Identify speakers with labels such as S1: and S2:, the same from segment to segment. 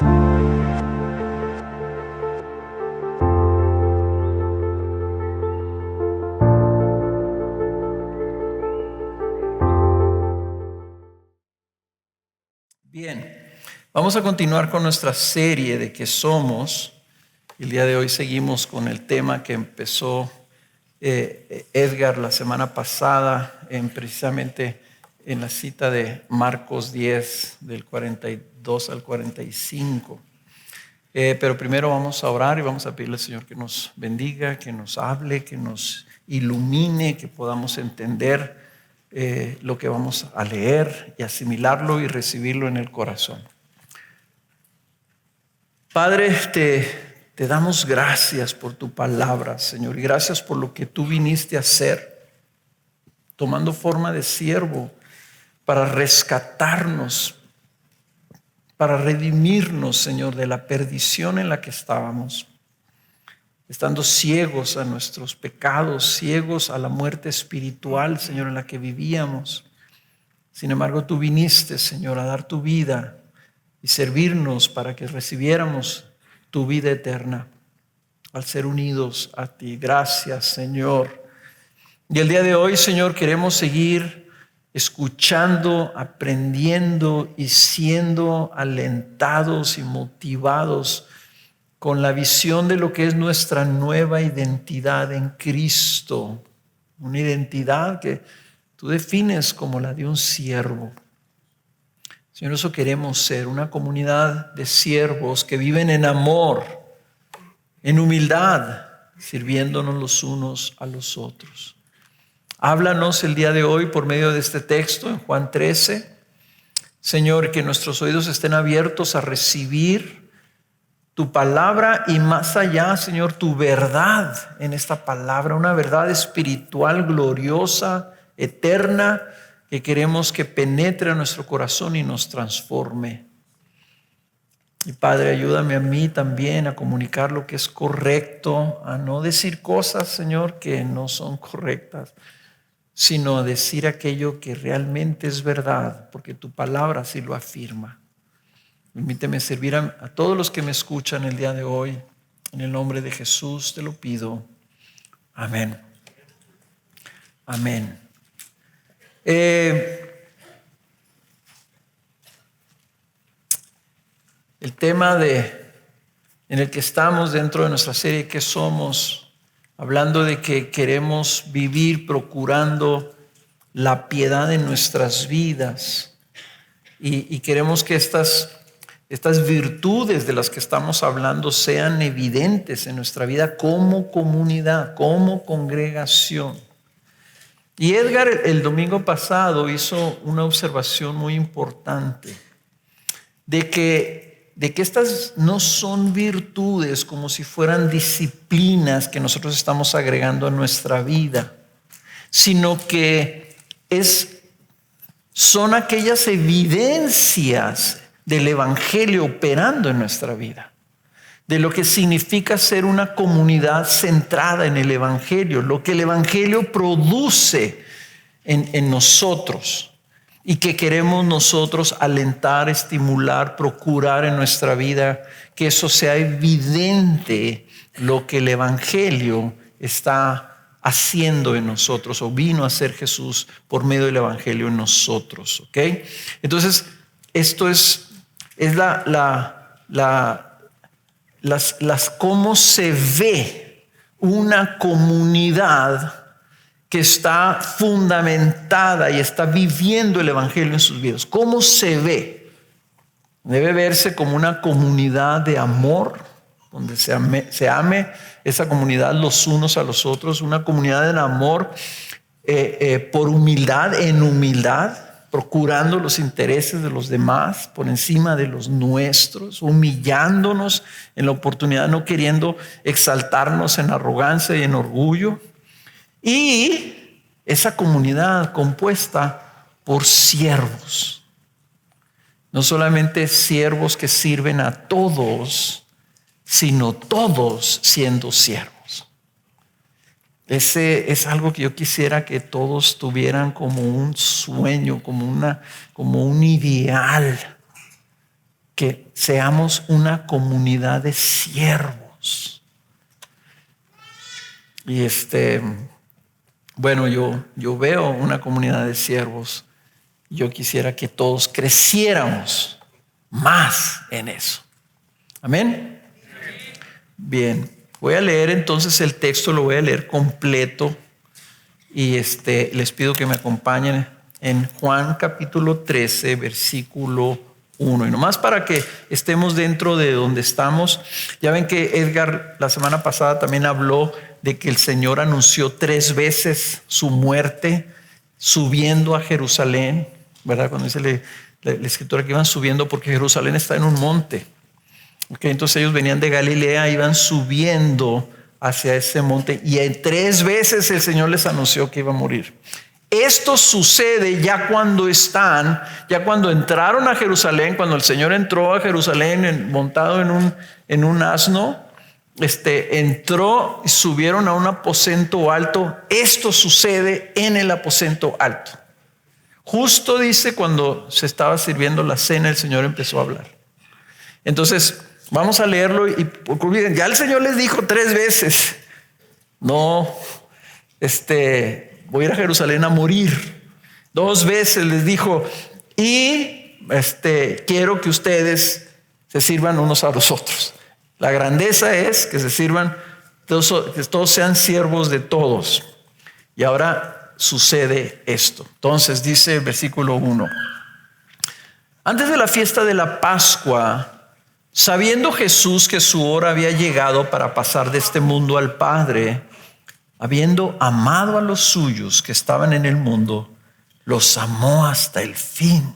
S1: Bien, vamos a continuar con nuestra serie de ¿Qué somos? El día de hoy seguimos con el tema que empezó Edgar la semana pasada, precisamente en la cita de Marcos 10, del 42 al 45. Pero primero vamos a orar y vamos a pedirle al Señor que nos bendiga, que nos hable, que nos ilumine, que podamos entender lo que vamos a leer y asimilarlo y recibirlo en el corazón. Padre, te damos gracias por tu palabra, Señor, y gracias por lo que tú viniste a hacer, tomando forma de siervo para rescatarnos, para redimirnos, Señor, de la perdición en la que estábamos, estando ciegos a nuestros pecados, ciegos a la muerte espiritual, Señor, en la que vivíamos. Sin embargo, tú viniste, Señor, a dar tu vida y servirnos para que recibiéramos tu vida eterna al ser unidos a ti. Gracias, Señor. Y el día de hoy, Señor, queremos seguir escuchando, aprendiendo y siendo alentados y motivados con la visión de lo que es nuestra nueva identidad en Cristo. Una identidad que tú defines como la de un siervo. Señor, eso queremos ser, una comunidad de siervos que viven en amor, en humildad, sirviéndonos los unos a los otros. Háblanos el día de hoy por medio de este texto en Juan 13. Señor, que nuestros oídos estén abiertos a recibir tu palabra y más allá, Señor, tu verdad en esta palabra, una verdad espiritual gloriosa, eterna, que queremos que penetre a nuestro corazón y nos transforme. Y Padre, ayúdame a mí también a comunicar lo que es correcto, a no decir cosas, Señor, que no son correctas, sino a decir aquello que realmente es verdad, porque tu palabra así lo afirma. Permíteme servir a todos los que me escuchan el día de hoy. En el nombre de Jesús te lo pido. Amén. Amén. El tema en el que estamos dentro de nuestra serie ¿Qué somos? Hablando de que queremos vivir procurando la piedad en nuestras vidas y queremos que estas virtudes de las que estamos hablando sean evidentes en nuestra vida como comunidad, como congregación. Y Edgar el domingo pasado hizo una observación muy importante de que estas no son virtudes como si fueran disciplinas que nosotros estamos agregando a nuestra vida, sino que son aquellas evidencias del Evangelio operando en nuestra vida, de lo que significa ser una comunidad centrada en el Evangelio, lo que el Evangelio produce en nosotros y que queremos nosotros alentar, estimular, procurar en nuestra vida, que eso sea evidente lo que el Evangelio está haciendo en nosotros o vino a hacer Jesús por medio del Evangelio en nosotros, ¿ok? Entonces, esto es cómo se ve una comunidad que está fundamentada y está viviendo el Evangelio en sus vidas. ¿Cómo se ve? Debe verse como una comunidad de amor, donde se ame esa comunidad los unos a los otros, una comunidad en amor por humildad, en humildad, procurando los intereses de los demás por encima de los nuestros, humillándonos en la oportunidad, no queriendo exaltarnos en arrogancia y en orgullo. Y esa comunidad compuesta por siervos, no solamente siervos que sirven a todos, sino todos siendo siervos. Ese es algo que yo quisiera que todos tuvieran como un sueño, como un ideal. que seamos una comunidad de siervos. Y bueno, yo veo una comunidad de siervos. Yo quisiera que todos creciéramos más en eso. Amén. Bien, voy a leer entonces el texto, lo voy a leer completo. Y les pido que me acompañen en Juan capítulo 13, versículo 1. Y nomás para que estemos dentro de donde estamos. Ya ven que Edgar la semana pasada también habló de que el Señor anunció 3 veces su muerte subiendo a Jerusalén, ¿verdad? Cuando dice la escritura que iban subiendo porque Jerusalén está en un monte. Okay, entonces ellos venían de Galilea, iban subiendo hacia ese monte y 3 veces el Señor les anunció que iba a morir. Esto sucede ya cuando entraron a Jerusalén, cuando el Señor entró a Jerusalén montado en un asno, entró y subieron a un aposento alto. Esto sucede en el aposento alto. Justo dice cuando se estaba sirviendo la cena, el Señor empezó a hablar. Entonces, vamos a leerlo y ya el Señor les dijo 3 veces, no, voy a ir a Jerusalén a morir. 2 veces les dijo, y quiero que ustedes se sirvan unos a los otros. La grandeza es que se sirvan, que todos sean siervos de todos. Y ahora sucede esto. Entonces dice el versículo 1. Antes de la fiesta de la Pascua, sabiendo Jesús que su hora había llegado para pasar de este mundo al Padre, habiendo amado a los suyos que estaban en el mundo, los amó hasta el fin.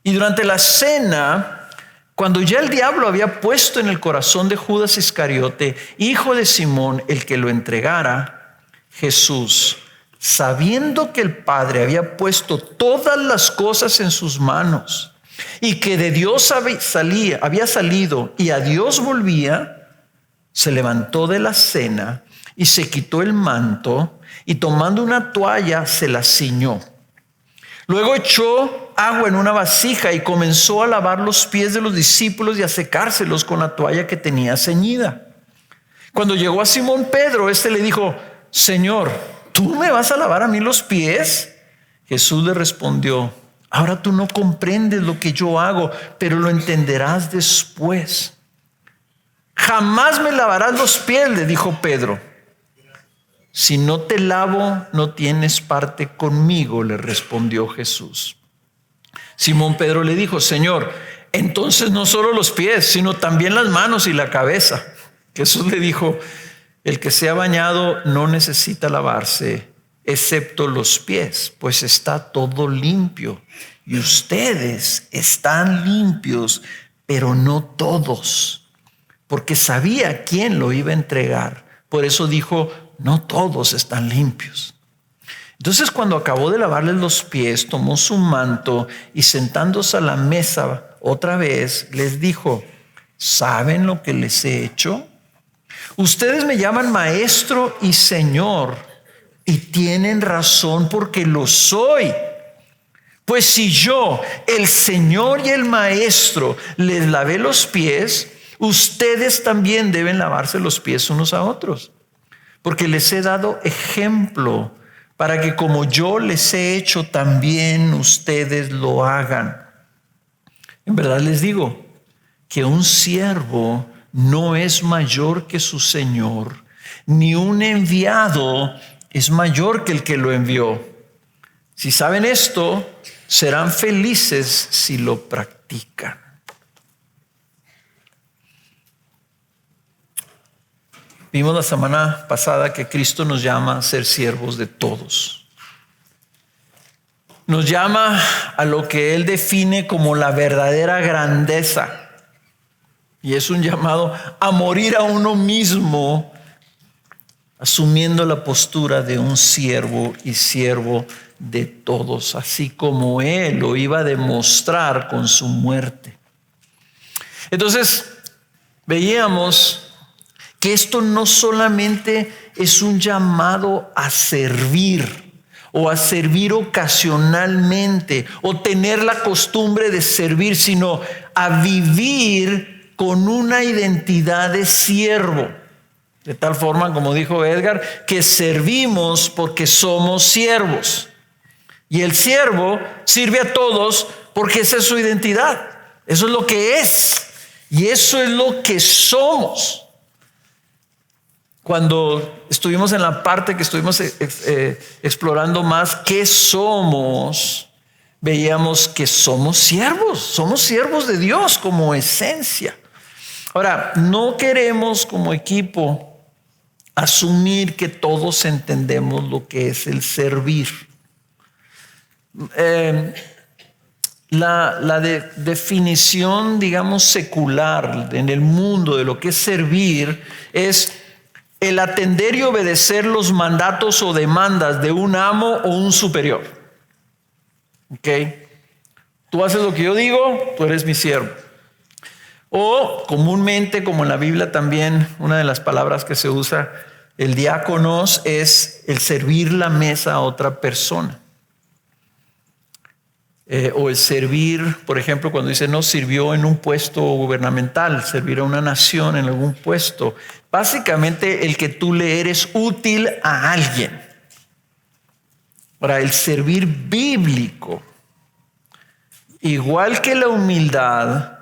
S1: Y durante la cena, cuando ya el diablo había puesto en el corazón de Judas Iscariote, hijo de Simón, el que lo entregara, Jesús, sabiendo que el Padre había puesto todas las cosas en sus manos y que de Dios había salido y a Dios volvía, se levantó de la cena y se quitó el manto y tomando una toalla se la ciñó. Luego echó agua en una vasija y comenzó a lavar los pies de los discípulos y a secárselos con la toalla que tenía ceñida. Cuando llegó a Simón Pedro, le dijo, Señor, ¿tú me vas a lavar a mí los pies? Jesús le respondió, ahora tú no comprendes lo que yo hago, pero lo entenderás después. Jamás me lavarás los pies, le dijo Pedro. Si no te lavo, no tienes parte conmigo, le respondió Jesús. Simón Pedro le dijo, Señor, entonces no solo los pies, sino también las manos y la cabeza. Jesús le dijo, el que se ha bañado no necesita lavarse, excepto los pies, pues está todo limpio. Y ustedes están limpios, pero no todos, porque sabía quién lo iba a entregar. Por eso dijo, no todos están limpios. Entonces, cuando acabó de lavarles los pies, tomó su manto y sentándose a la mesa otra vez, les dijo, ¿saben lo que les he hecho? Ustedes me llaman maestro y señor, y tienen razón porque lo soy. Pues si yo, el Señor y el Maestro, les lavé los pies, ustedes también deben lavarse los pies unos a otros. Porque les he dado ejemplo para que como yo les he hecho, también ustedes lo hagan. En verdad les digo que un siervo no es mayor que su Señor, ni un enviado es mayor que el que lo envió. Si saben esto, serán felices si lo practican. Vimos la semana pasada que Cristo nos llama a ser siervos de todos. Nos llama a lo que Él define como la verdadera grandeza. Y es un llamado a morir a uno mismo, asumiendo la postura de un siervo y siervo de todos, así como Él lo iba a demostrar con su muerte. Entonces, veíamos que esto no solamente es un llamado a servir o a servir ocasionalmente o tener la costumbre de servir, sino a vivir con una identidad de siervo. De tal forma, como dijo Edgar, que servimos porque somos siervos. Y el siervo sirve a todos porque esa es su identidad. Eso es lo que es. Y eso es lo que somos. Cuando estuvimos en la parte que estuvimos explorando más qué somos, veíamos que somos siervos de Dios como esencia. Ahora, no queremos como equipo asumir que todos entendemos lo que es el servir. La definición, digamos, secular en el mundo de lo que es servir es el atender y obedecer los mandatos o demandas de un amo o un superior. ¿Ok? Tú haces lo que yo digo, tú eres mi siervo. O comúnmente, como en la Biblia también, una de las palabras que se usa, el diáconos, es el servir la mesa a otra persona. O el servir, por ejemplo, cuando dice no sirvió en un puesto gubernamental, servir a una nación en algún puesto. Básicamente el que tú le eres útil a alguien. Ahora, el servir bíblico, igual que la humildad,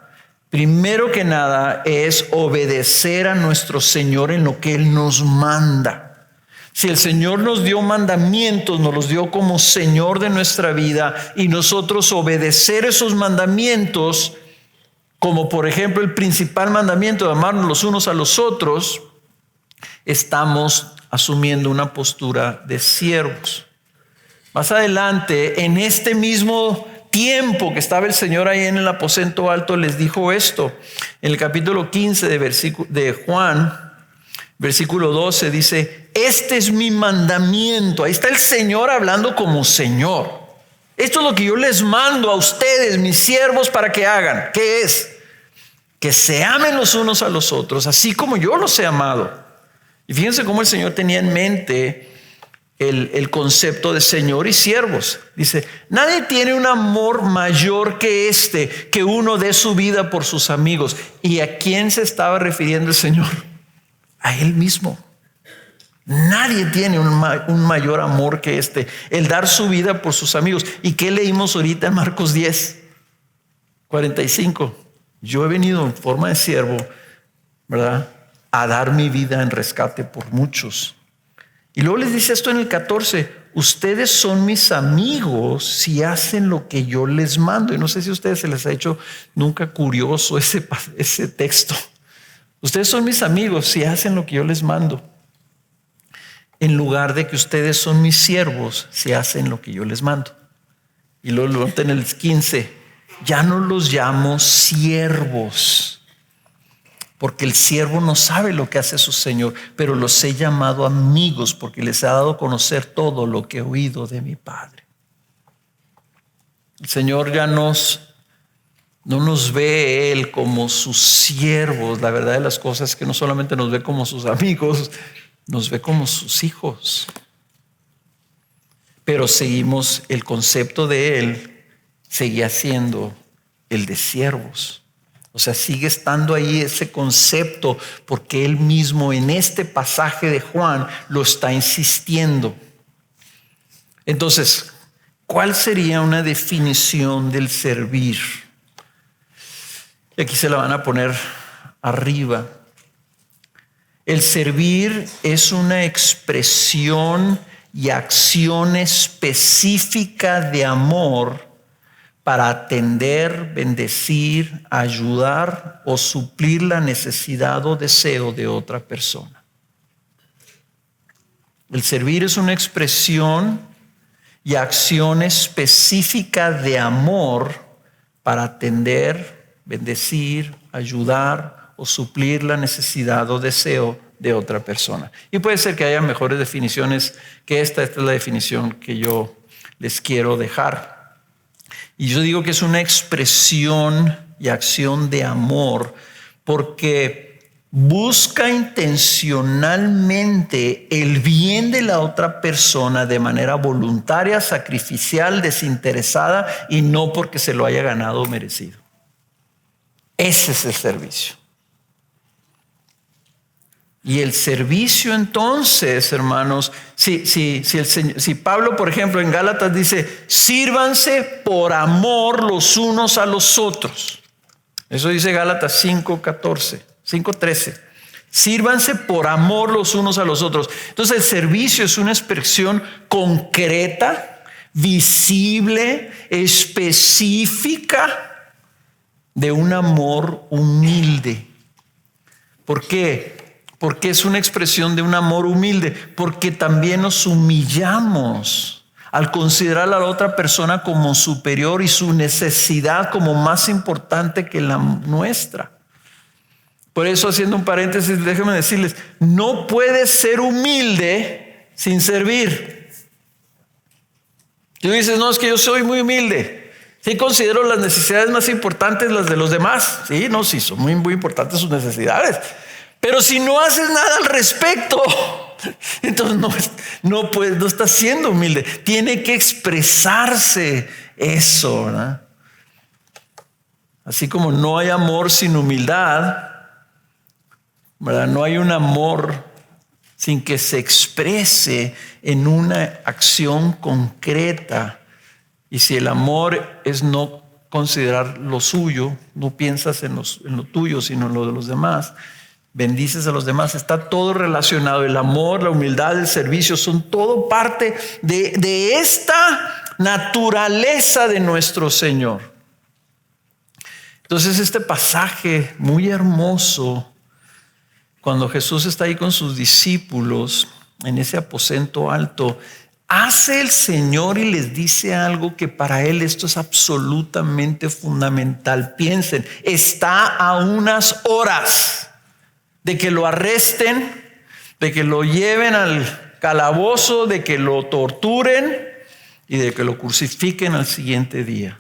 S1: primero que nada es obedecer a nuestro Señor en lo que Él nos manda. Si el Señor nos dio mandamientos, nos los dio como Señor de nuestra vida y nosotros obedecer esos mandamientos, como por ejemplo el principal mandamiento de amarnos los unos a los otros, estamos asumiendo una postura de siervos. Más adelante, en este mismo tiempo que estaba el Señor ahí en el aposento alto, les dijo esto. En el capítulo 15 de Juan, versículo 12, dice: este es mi mandamiento. Ahí está el Señor hablando como Señor. Esto es lo que yo les mando a ustedes, mis siervos, para que hagan. ¿Qué es? Que se amen los unos a los otros, así como yo los he amado. Y fíjense cómo el Señor tenía en mente el concepto de Señor y siervos. Dice: nadie tiene un amor mayor que este, que uno dé su vida por sus amigos. ¿Y a quién se estaba refiriendo el Señor? A Él mismo. Nadie tiene un mayor amor que este, el dar su vida por sus amigos. ¿Y qué leímos ahorita en Marcos 10:45? Yo he venido en forma de siervo, ¿verdad?, a dar mi vida en rescate por muchos. Y luego les dice esto en el 14: ustedes son mis amigos si hacen lo que yo les mando. Y no sé si a ustedes se les ha hecho nunca curioso ese texto. Ustedes son mis amigos si hacen lo que yo les mando, en lugar de que ustedes son mis siervos si hacen lo que yo les mando. Y luego en el 15: ya no los llamo siervos, porque el siervo no sabe lo que hace su Señor, pero los he llamado amigos, porque les he dado a conocer todo lo que he oído de mi Padre. El Señor ya no nos ve Él como sus siervos. La verdad de las cosas es que no solamente nos ve como sus amigos, nos ve como sus hijos. Pero seguimos el concepto de Él, seguía siendo el de siervos. O sea, sigue estando ahí ese concepto, porque Él mismo en este pasaje de Juan lo está insistiendo. Entonces, ¿cuál sería una definición del servir? Y aquí se la van a poner arriba. El servir es una expresión y acción específica de amor para atender, bendecir, ayudar o suplir la necesidad o deseo de otra persona. El servir es una expresión y acción específica de amor para atender, bendecir, ayudar o suplir la necesidad o deseo de otra persona. Y puede ser que haya mejores definiciones que esta. Esta es la definición que yo les quiero dejar. Y yo digo que es una expresión y acción de amor porque busca intencionalmente el bien de la otra persona de manera voluntaria, sacrificial, desinteresada y no porque se lo haya ganado o merecido. Ese es el servicio. Y el servicio entonces, hermanos, si Pablo, por ejemplo, en Gálatas dice, sírvanse por amor los unos a los otros. Eso dice Gálatas 5:13. Sírvanse por amor los unos a los otros. Entonces el servicio es una expresión concreta, visible, específica de un amor humilde. ¿Por qué? Porque es una expresión de un amor humilde, porque también nos humillamos al considerar a la otra persona como superior y su necesidad como más importante que la nuestra. Por eso, haciendo un paréntesis, déjenme decirles, no puedes ser humilde sin servir. Tú dices, no, es que yo soy muy humilde. Sí considero las necesidades más importantes las de los demás. Sí, no, sí, son muy, muy importantes sus necesidades. Pero si no haces nada al respecto, entonces no estás siendo humilde. Tiene que expresarse eso, ¿verdad? Así como no hay amor sin humildad, ¿verdad? No hay un amor sin que se exprese en una acción concreta. Y si el amor es no considerar lo suyo, no piensas en lo tuyo, sino en lo de los demás, bendices a los demás, está todo relacionado. El amor, la humildad, el servicio son todo parte de esta naturaleza de nuestro Señor. Entonces este pasaje muy hermoso, cuando Jesús está ahí con sus discípulos en ese aposento alto, hace el Señor y les dice algo que para Él esto es absolutamente fundamental. Piensen, está a unas horas de que lo arresten, de que lo lleven al calabozo, de que lo torturen y de que lo crucifiquen al siguiente día.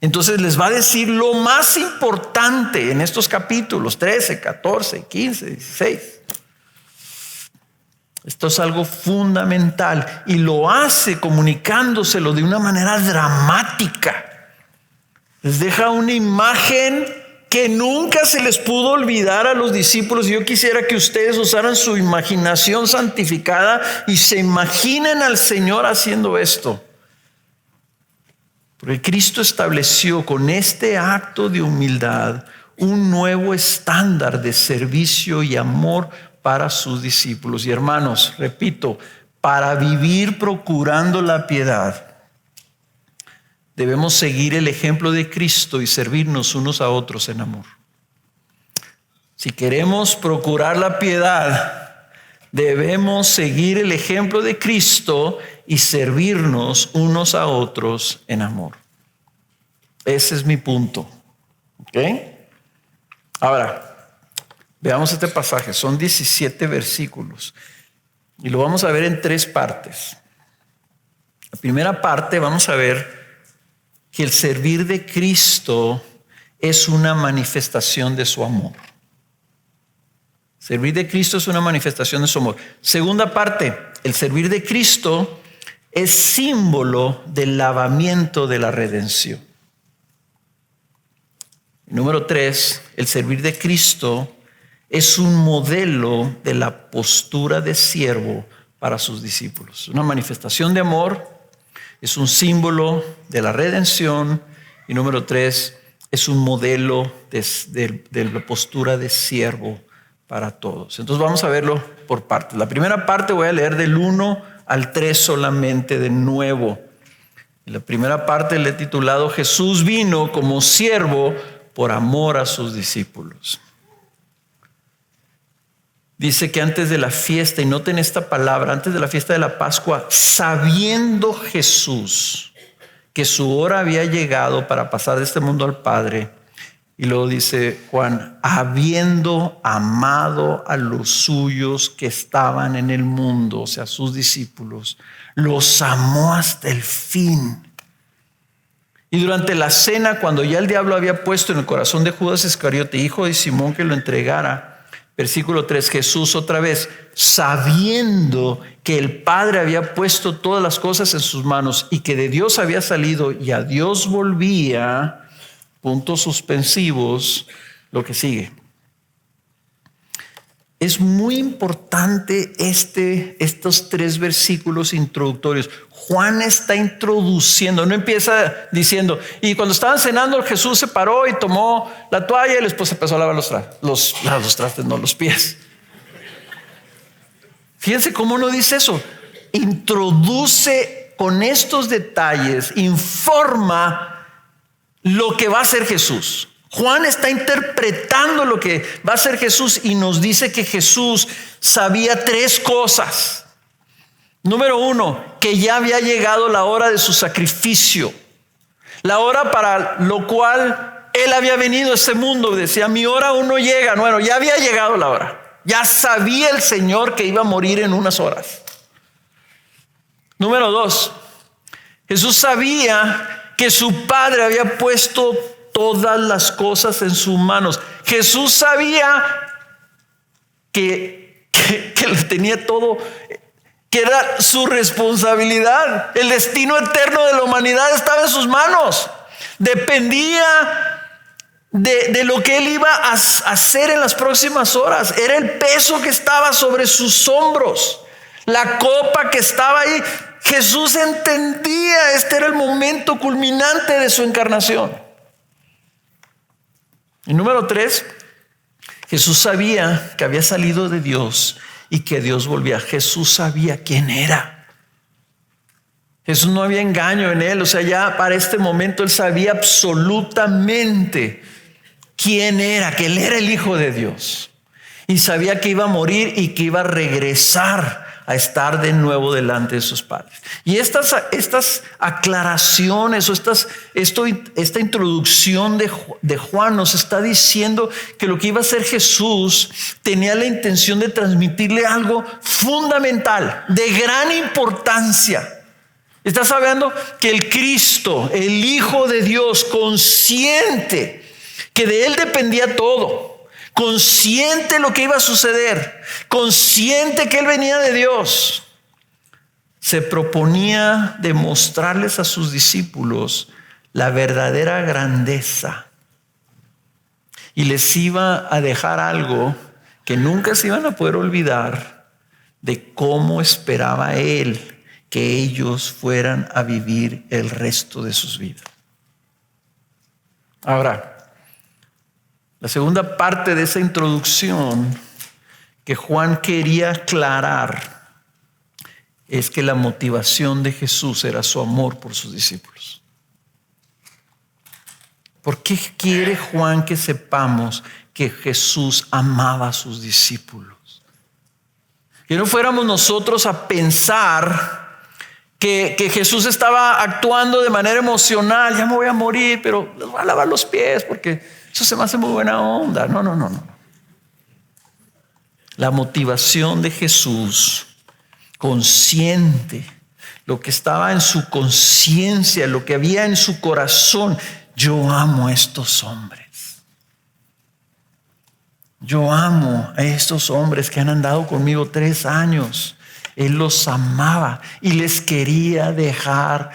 S1: Entonces les va a decir lo más importante en estos capítulos 13, 14, 15, 16. Esto es algo fundamental y lo hace comunicándoselo de una manera dramática. Les deja una imagen que nunca se les pudo olvidar a los discípulos. Yo quisiera que ustedes usaran su imaginación santificada y se imaginen al Señor haciendo esto. Porque Cristo estableció con este acto de humildad un nuevo estándar de servicio y amor para sus discípulos. Y hermanos, repito, para vivir procurando la piedad, debemos seguir el ejemplo de Cristo y servirnos unos a otros en amor. Si queremos procurar la piedad, debemos seguir el ejemplo de Cristo y servirnos unos a otros en amor. Ese es mi punto. ¿Ok? Ahora, veamos este pasaje. Son 17 versículos y lo vamos a ver en 3 partes. La primera parte vamos a ver que el servir de Cristo es una manifestación de su amor. Servir de Cristo es una manifestación de su amor. Segunda parte, el servir de Cristo es símbolo del lavamiento de la redención. Número 3, el servir de Cristo es un modelo de la postura de siervo para sus discípulos. Una manifestación de amor, es un símbolo de la redención y número 3, es un modelo de la postura de siervo para todos. Entonces vamos a verlo por partes. La primera parte voy a leer del 1 al 3 solamente de nuevo. La primera parte le he titulado Jesús vino como siervo por amor a sus discípulos. Dice que antes de la fiesta, y noten esta palabra, antes de la fiesta de la Pascua, sabiendo Jesús que su hora había llegado para pasar de este mundo al Padre, y luego dice Juan, habiendo amado a los suyos que estaban en el mundo, o sea, sus discípulos, los amó hasta el fin. Y durante la cena, cuando ya el diablo había puesto en el corazón de Judas Iscariote, hijo de Simón, que lo entregara, versículo 3, Jesús otra vez, sabiendo que el Padre había puesto todas las cosas en sus manos y que de Dios había salido y a Dios volvía, puntos suspensivos, lo que sigue. Es muy importante estos 3 versículos introductorios. Juan está introduciendo, no empieza diciendo, y cuando estaban cenando, Jesús se paró y tomó la toalla y después empezó a lavar los pies. Fíjense cómo no dice eso. Introduce con estos detalles, informa lo que va a hacer Jesús. Juan está interpretando lo que va a hacer Jesús y nos dice que Jesús sabía 3 cosas. Número 1, que ya había llegado la hora de su sacrificio. La hora para lo cual Él había venido a este mundo. Decía, mi hora aún no llega. Bueno, ya había llegado la hora. Ya sabía el Señor que iba a morir en unas horas. Número 2, Jesús sabía que su Padre había puesto todas las cosas en sus manos. Jesús sabía que le tenía todo, que era su responsabilidad. El destino eterno de la humanidad estaba en sus manos. Dependía de lo que Él iba a hacer en las próximas horas. Era el peso que estaba sobre sus hombros, la copa que estaba ahí. Jesús entendía, este era el momento culminante de su encarnación. Y número 3, Jesús sabía que había salido de Dios y que Dios volvía. Jesús sabía quién era. Jesús, no había engaño en Él. O sea, ya para este momento Él sabía absolutamente quién era, que Él era el Hijo de Dios. Y sabía que iba a morir y que iba a regresar a estar de nuevo delante de sus padres. Y estas aclaraciones o esta introducción de Juan nos está diciendo que lo que iba a hacer Jesús tenía la intención de transmitirle algo fundamental, de gran importancia. Está sabiendo que el Cristo, el Hijo de Dios, consciente que de Él dependía todo, consciente de lo que iba a suceder, consciente que Él venía de Dios, se proponía demostrarles a sus discípulos la verdadera grandeza y les iba a dejar algo que nunca se iban a poder olvidar de cómo esperaba Él que ellos fueran a vivir el resto de sus vidas. Ahora, la segunda parte de esa introducción que Juan quería aclarar es que la motivación de Jesús era su amor por sus discípulos. ¿Por qué quiere Juan que sepamos que Jesús amaba a sus discípulos? Que no fuéramos nosotros a pensar que Jesús estaba actuando de manera emocional. Ya me voy a morir, pero les voy a lavar los pies porque eso se me hace muy buena onda. No. La motivación de Jesús, consciente, lo que estaba en su conciencia, lo que había en su corazón. Yo amo a estos hombres. Yo amo a estos hombres que han andado conmigo 3 años. Él los amaba y les quería dejar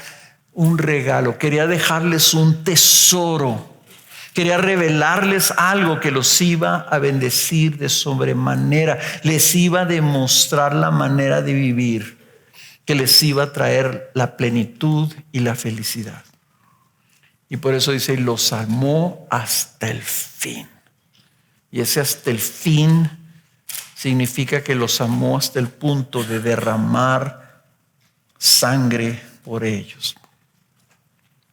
S1: un regalo, quería dejarles un tesoro. Quería revelarles algo que los iba a bendecir de sobremanera. Les iba a demostrar la manera de vivir que les iba a traer la plenitud y la felicidad. Y por eso dice, los amó hasta el fin. Y ese hasta el fin significa que los amó hasta el punto de derramar sangre por ellos.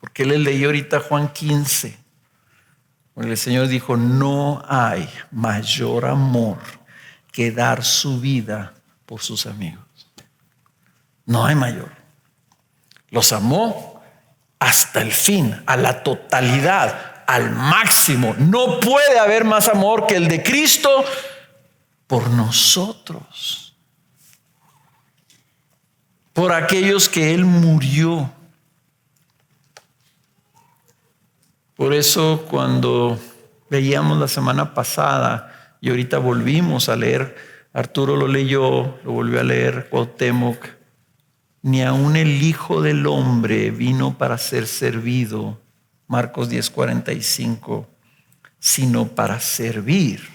S1: Porque les leí ahorita Juan 15. Porque el Señor dijo, no hay mayor amor que dar su vida por sus amigos. No hay mayor. Los amó hasta el fin, a la totalidad, al máximo. No puede haber más amor que el de Cristo por nosotros. Por aquellos que Él murió. Por eso cuando veíamos la semana pasada y ahorita volvimos a leer, Arturo lo leyó, lo volvió a leer, Cuauhtémoc, ni aun el Hijo del Hombre vino para ser servido, Marcos 10:45, sino para servir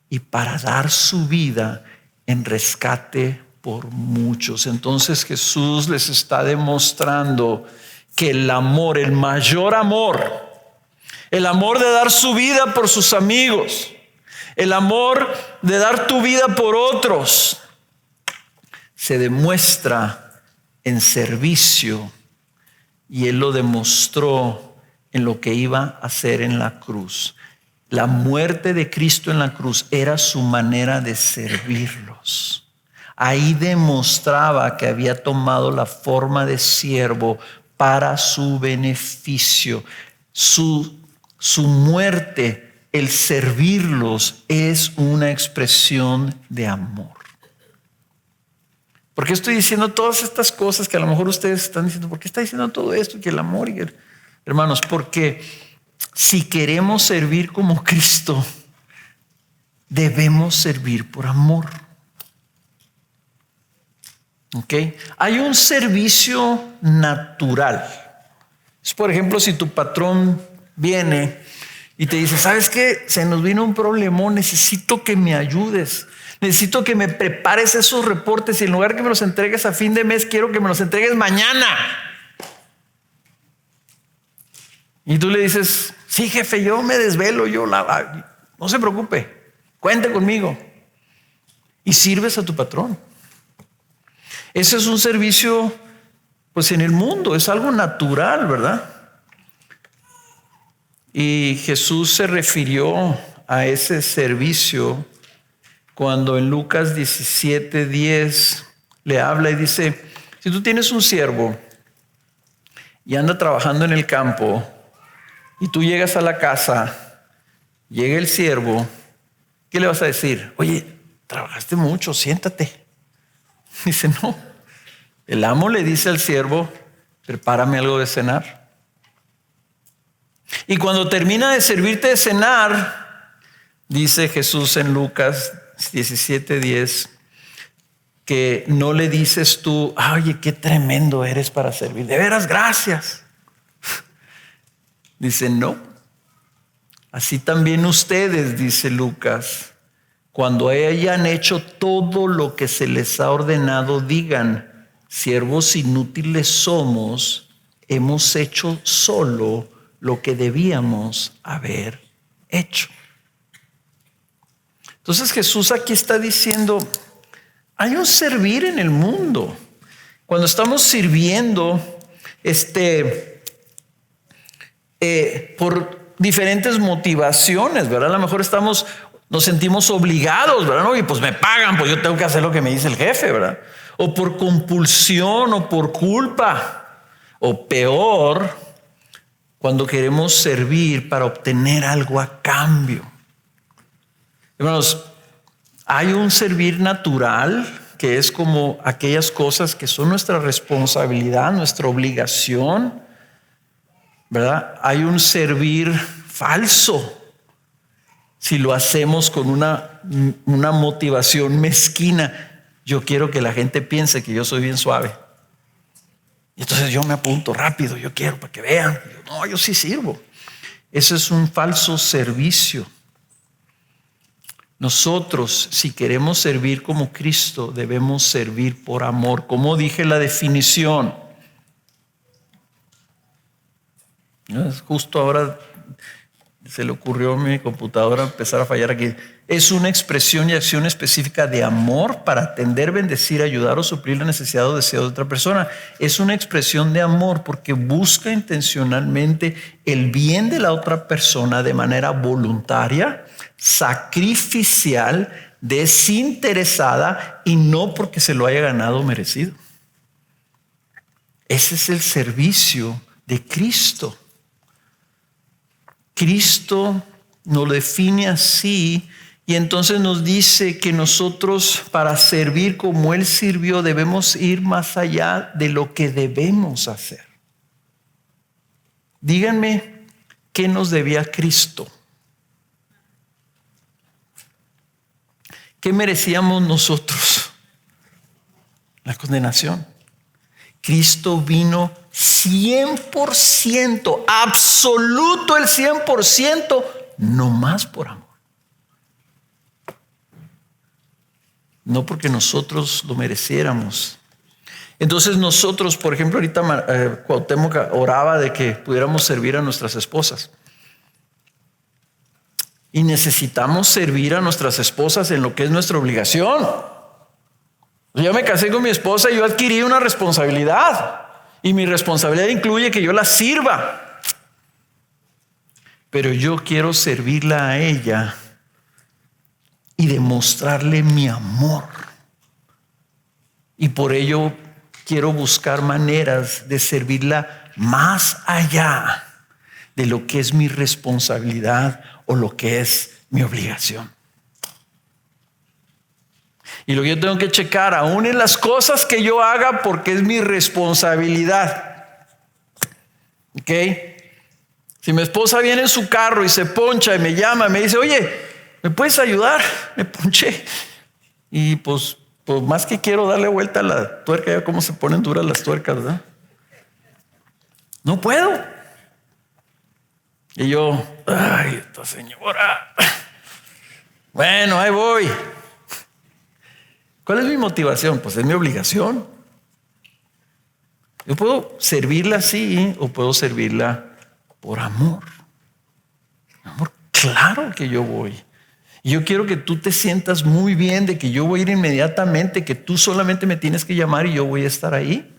S1: y para dar su vida en rescate por muchos. Entonces Jesús les está demostrando que el amor, el mayor amor, el amor de dar su vida por sus amigos, el amor de dar tu vida por otros, se demuestra en servicio, y Él lo demostró en lo que iba a hacer en la cruz. La muerte de Cristo en la cruz era su manera de servirlos. Ahí demostraba que había tomado la forma de siervo para su beneficio. Su muerte, el servirlos, es una expresión de amor. ¿Por qué estoy diciendo todas estas cosas que a lo mejor ustedes están diciendo? ¿Por qué está diciendo todo esto? Que el amor y el... Hermanos, porque si queremos servir como Cristo, debemos servir por amor. ¿Ok? Hay un servicio natural. Es, por ejemplo, si tu patrón viene y te dice, ¿sabes qué? Se nos vino un problemón, necesito que me ayudes. Necesito que me prepares esos reportes y en lugar que me los entregues a fin de mes, quiero que me los entregues mañana. Y tú le dices, sí, jefe, yo me desvelo, no se preocupe, cuente conmigo. Y sirves a tu patrón. Ese es un servicio, pues en el mundo, es algo natural, ¿verdad? Y Jesús se refirió a ese servicio cuando en Lucas 17:10 le habla y dice, si tú tienes un siervo y anda trabajando en el campo y tú llegas a la casa, llega el siervo, ¿qué le vas a decir? Oye, trabajaste mucho, siéntate. Dice, no. El amo le dice al siervo, prepárame algo de cenar. Y cuando termina de servirte de cenar, dice Jesús en Lucas 17:10, que no le dices tú, oye, qué tremendo eres para servir. De veras, gracias. Dice, no. Así también ustedes, dice Lucas, cuando hayan hecho todo lo que se les ha ordenado, digan, siervos inútiles somos, hemos hecho solo lo que debíamos haber hecho. Entonces Jesús aquí está diciendo, hay un servir en el mundo. Cuando estamos sirviendo, por diferentes motivaciones, ¿verdad? A lo mejor nos sentimos obligados, ¿verdad? No, y pues me pagan, pues yo tengo que hacer lo que me dice el jefe, ¿verdad? O por compulsión o por culpa. O peor, cuando queremos servir para obtener algo a cambio. Hermanos, hay un servir natural que es como aquellas cosas que son nuestra responsabilidad, nuestra obligación, ¿verdad? Hay un servir falso si lo hacemos con una motivación mezquina. Yo quiero que la gente piense que yo soy bien suave. Y entonces yo me apunto rápido, yo quiero para que vean. No, yo sí sirvo. Ese es un falso servicio. Nosotros, si queremos servir como Cristo, debemos servir por amor. Como dije la definición, justo ahora se le ocurrió a mi computadora empezar a fallar aquí. Es una expresión y acción específica de amor para atender, bendecir, ayudar o suplir la necesidad o deseo de otra persona. Es una expresión de amor porque busca intencionalmente el bien de la otra persona de manera voluntaria, sacrificial, desinteresada y no porque se lo haya ganado o merecido. Ese es el servicio de Cristo. Cristo nos lo define así y entonces nos dice que nosotros para servir como Él sirvió debemos ir más allá de lo que debemos hacer. Díganme, ¿qué nos debía Cristo? ¿Qué merecíamos nosotros? La condenación. Cristo vino 100%, absoluto el 100%, no más por amor. No porque nosotros lo mereciéramos. Entonces nosotros, por ejemplo, ahorita Cuauhtémoc oraba de que pudiéramos servir a nuestras esposas. Y necesitamos servir a nuestras esposas en lo que es nuestra obligación. Yo me casé con mi esposa y yo adquirí una responsabilidad. Y mi responsabilidad incluye que yo la sirva. Pero yo quiero servirla a ella y demostrarle mi amor. Y por ello quiero buscar maneras de servirla más allá de lo que es mi responsabilidad o lo que es mi obligación. Y lo que yo tengo que checar, aún en las cosas que yo haga, porque es mi responsabilidad. ¿Ok? Si mi esposa viene en su carro y se poncha y me llama y me dice, oye, ¿me puedes ayudar? Me ponché. Y pues más que quiero darle vuelta a la tuerca, ya cómo se ponen duras las tuercas, ¿verdad? No puedo. Y yo, ay, esta señora. Bueno, ahí voy. ¿Cuál es mi motivación? Pues es mi obligación. Yo puedo servirla así o puedo servirla por amor. Amor, claro que yo voy. Y yo quiero que tú te sientas muy bien de que yo voy a ir inmediatamente, que tú solamente me tienes que llamar y yo voy a estar ahí.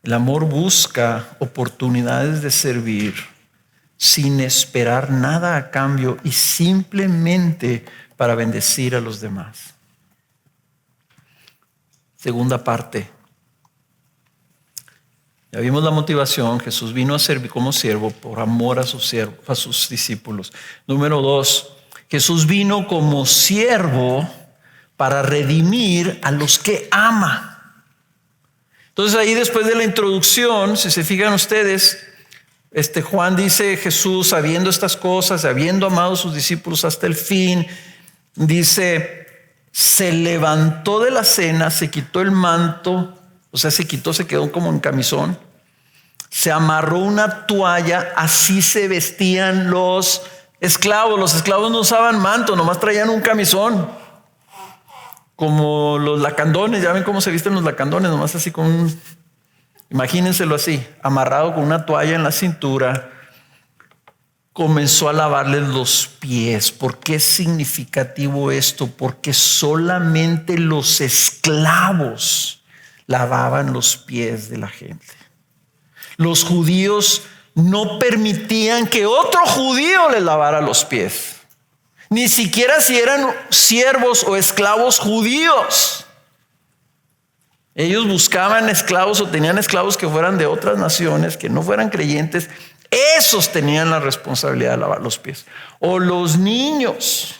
S1: El amor busca oportunidades de servir sin esperar nada a cambio y simplemente para bendecir a los demás. Segunda parte. Ya vimos la motivación. Jesús vino a servir como siervo por amor a sus discípulos. Número 2. Jesús vino como siervo para redimir a los que ama. Entonces ahí después de la introducción, si se fijan ustedes, Juan dice, Jesús sabiendo estas cosas, habiendo amado a sus discípulos hasta el fin, dice, se levantó de la cena, se quitó el manto, o sea, se quedó como en camisón, se amarró una toalla, así se vestían los esclavos. Los esclavos no usaban manto, nomás traían un camisón. Como los lacandones, ya ven cómo se visten los lacandones, nomás así imagínenselo así, amarrado con una toalla en la cintura. Comenzó a lavarles los pies. ¿Por qué es significativo esto? Porque solamente los esclavos lavaban los pies de la gente. Los judíos no permitían que otro judío les lavara los pies. Ni siquiera si eran siervos o esclavos judíos. Ellos buscaban esclavos o tenían esclavos que fueran de otras naciones, que no fueran creyentes. Esos tenían la responsabilidad de lavar los pies. O los niños.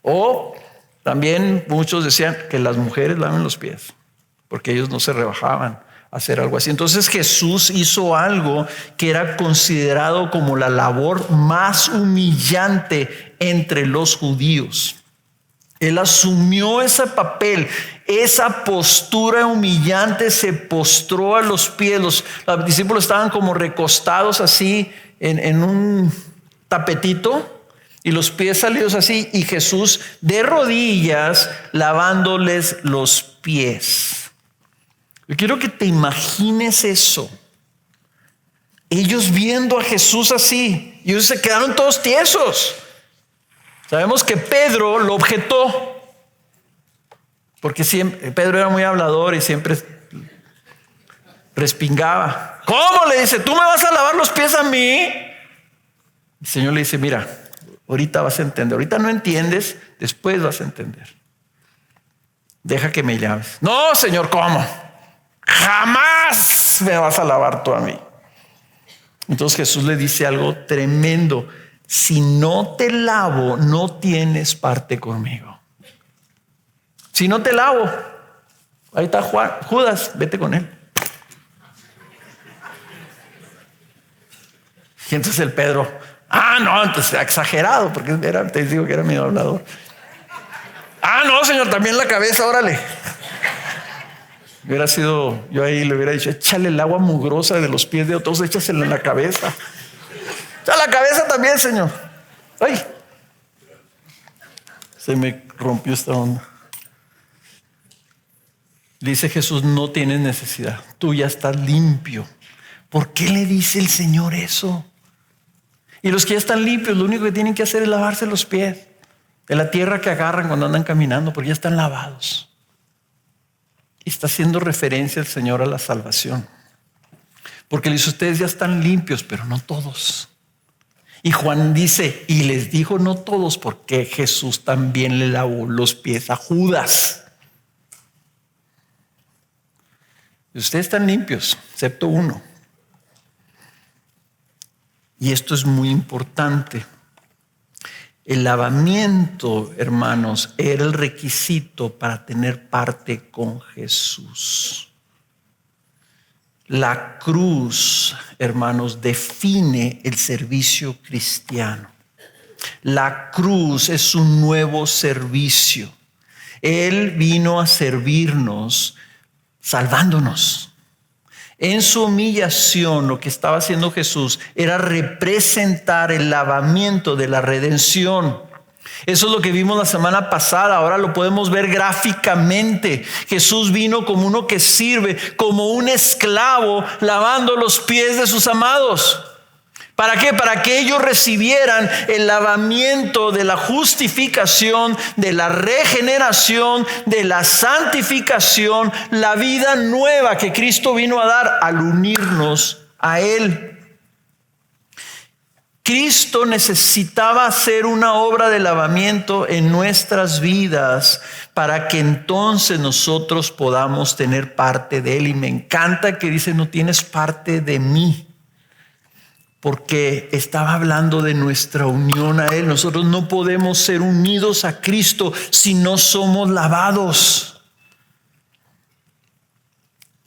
S1: O también muchos decían que las mujeres laven los pies, porque ellos no se rebajaban a hacer algo así. Entonces Jesús hizo algo que era considerado como la labor más humillante entre los judíos. Él asumió ese papel, esa postura humillante, se postró a los pies. Los discípulos estaban como recostados así en un tapetito y los pies salidos así, y Jesús de rodillas lavándoles los pies. Yo quiero que te imagines eso. Ellos viendo a Jesús así, y ellos se quedaron todos tiesos. Sabemos que Pedro lo objetó, porque siempre, Pedro era muy hablador y siempre respingaba. ¿Cómo? Le dice, ¿tú me vas a lavar los pies a mí? El Señor le dice, mira, ahorita vas a entender. Ahorita no entiendes, después vas a entender. Deja que me llames. No, Señor, ¿cómo? Jamás me vas a lavar tú a mí. Entonces Jesús le dice algo tremendo. Si no te lavo, no tienes parte conmigo. Si no te lavo, ahí está Judas, vete con él. Y entonces el Pedro, no, entonces exagerado, porque te digo que era medio hablador. No, Señor, también la cabeza, órale. Hubiera sido, yo ahí le hubiera dicho, échale el agua mugrosa de los pies de otros, échasela en la cabeza. Echa la cabeza también, Señor. Ay, se me rompió esta onda. Dice Jesús, no tienes necesidad, tú ya estás limpio. ¿Por qué le dice el Señor eso? Y los que ya están limpios, lo único que tienen que hacer es lavarse los pies de la tierra que agarran cuando andan caminando, porque ya están lavados. Y está haciendo referencia el Señor a la salvación. Porque le dice, ustedes ya están limpios, pero no todos. Y Juan dice, y les dijo no todos, porque Jesús también le lavó los pies a Judas. Y ustedes están limpios, excepto uno. Y esto es muy importante. El lavamiento, hermanos, era el requisito para tener parte con Jesús. La cruz, hermanos, define el servicio cristiano. La cruz es un nuevo servicio. Él vino a servirnos, salvándonos. En su humillación, lo que estaba haciendo Jesús era representar el lavamiento de la redención. Eso es lo que vimos la semana pasada. Ahora lo podemos ver gráficamente. Jesús vino como uno que sirve, como un esclavo lavando los pies de sus amados. ¿Para qué? Para que ellos recibieran el lavamiento de la justificación, de la regeneración, de la santificación, la vida nueva que Cristo vino a dar al unirnos a Él. Cristo necesitaba hacer una obra de lavamiento en nuestras vidas para que entonces nosotros podamos tener parte de Él. Y me encanta que dice, no tienes parte de mí. Porque estaba hablando de nuestra unión a Él. Nosotros no podemos ser unidos a Cristo si no somos lavados.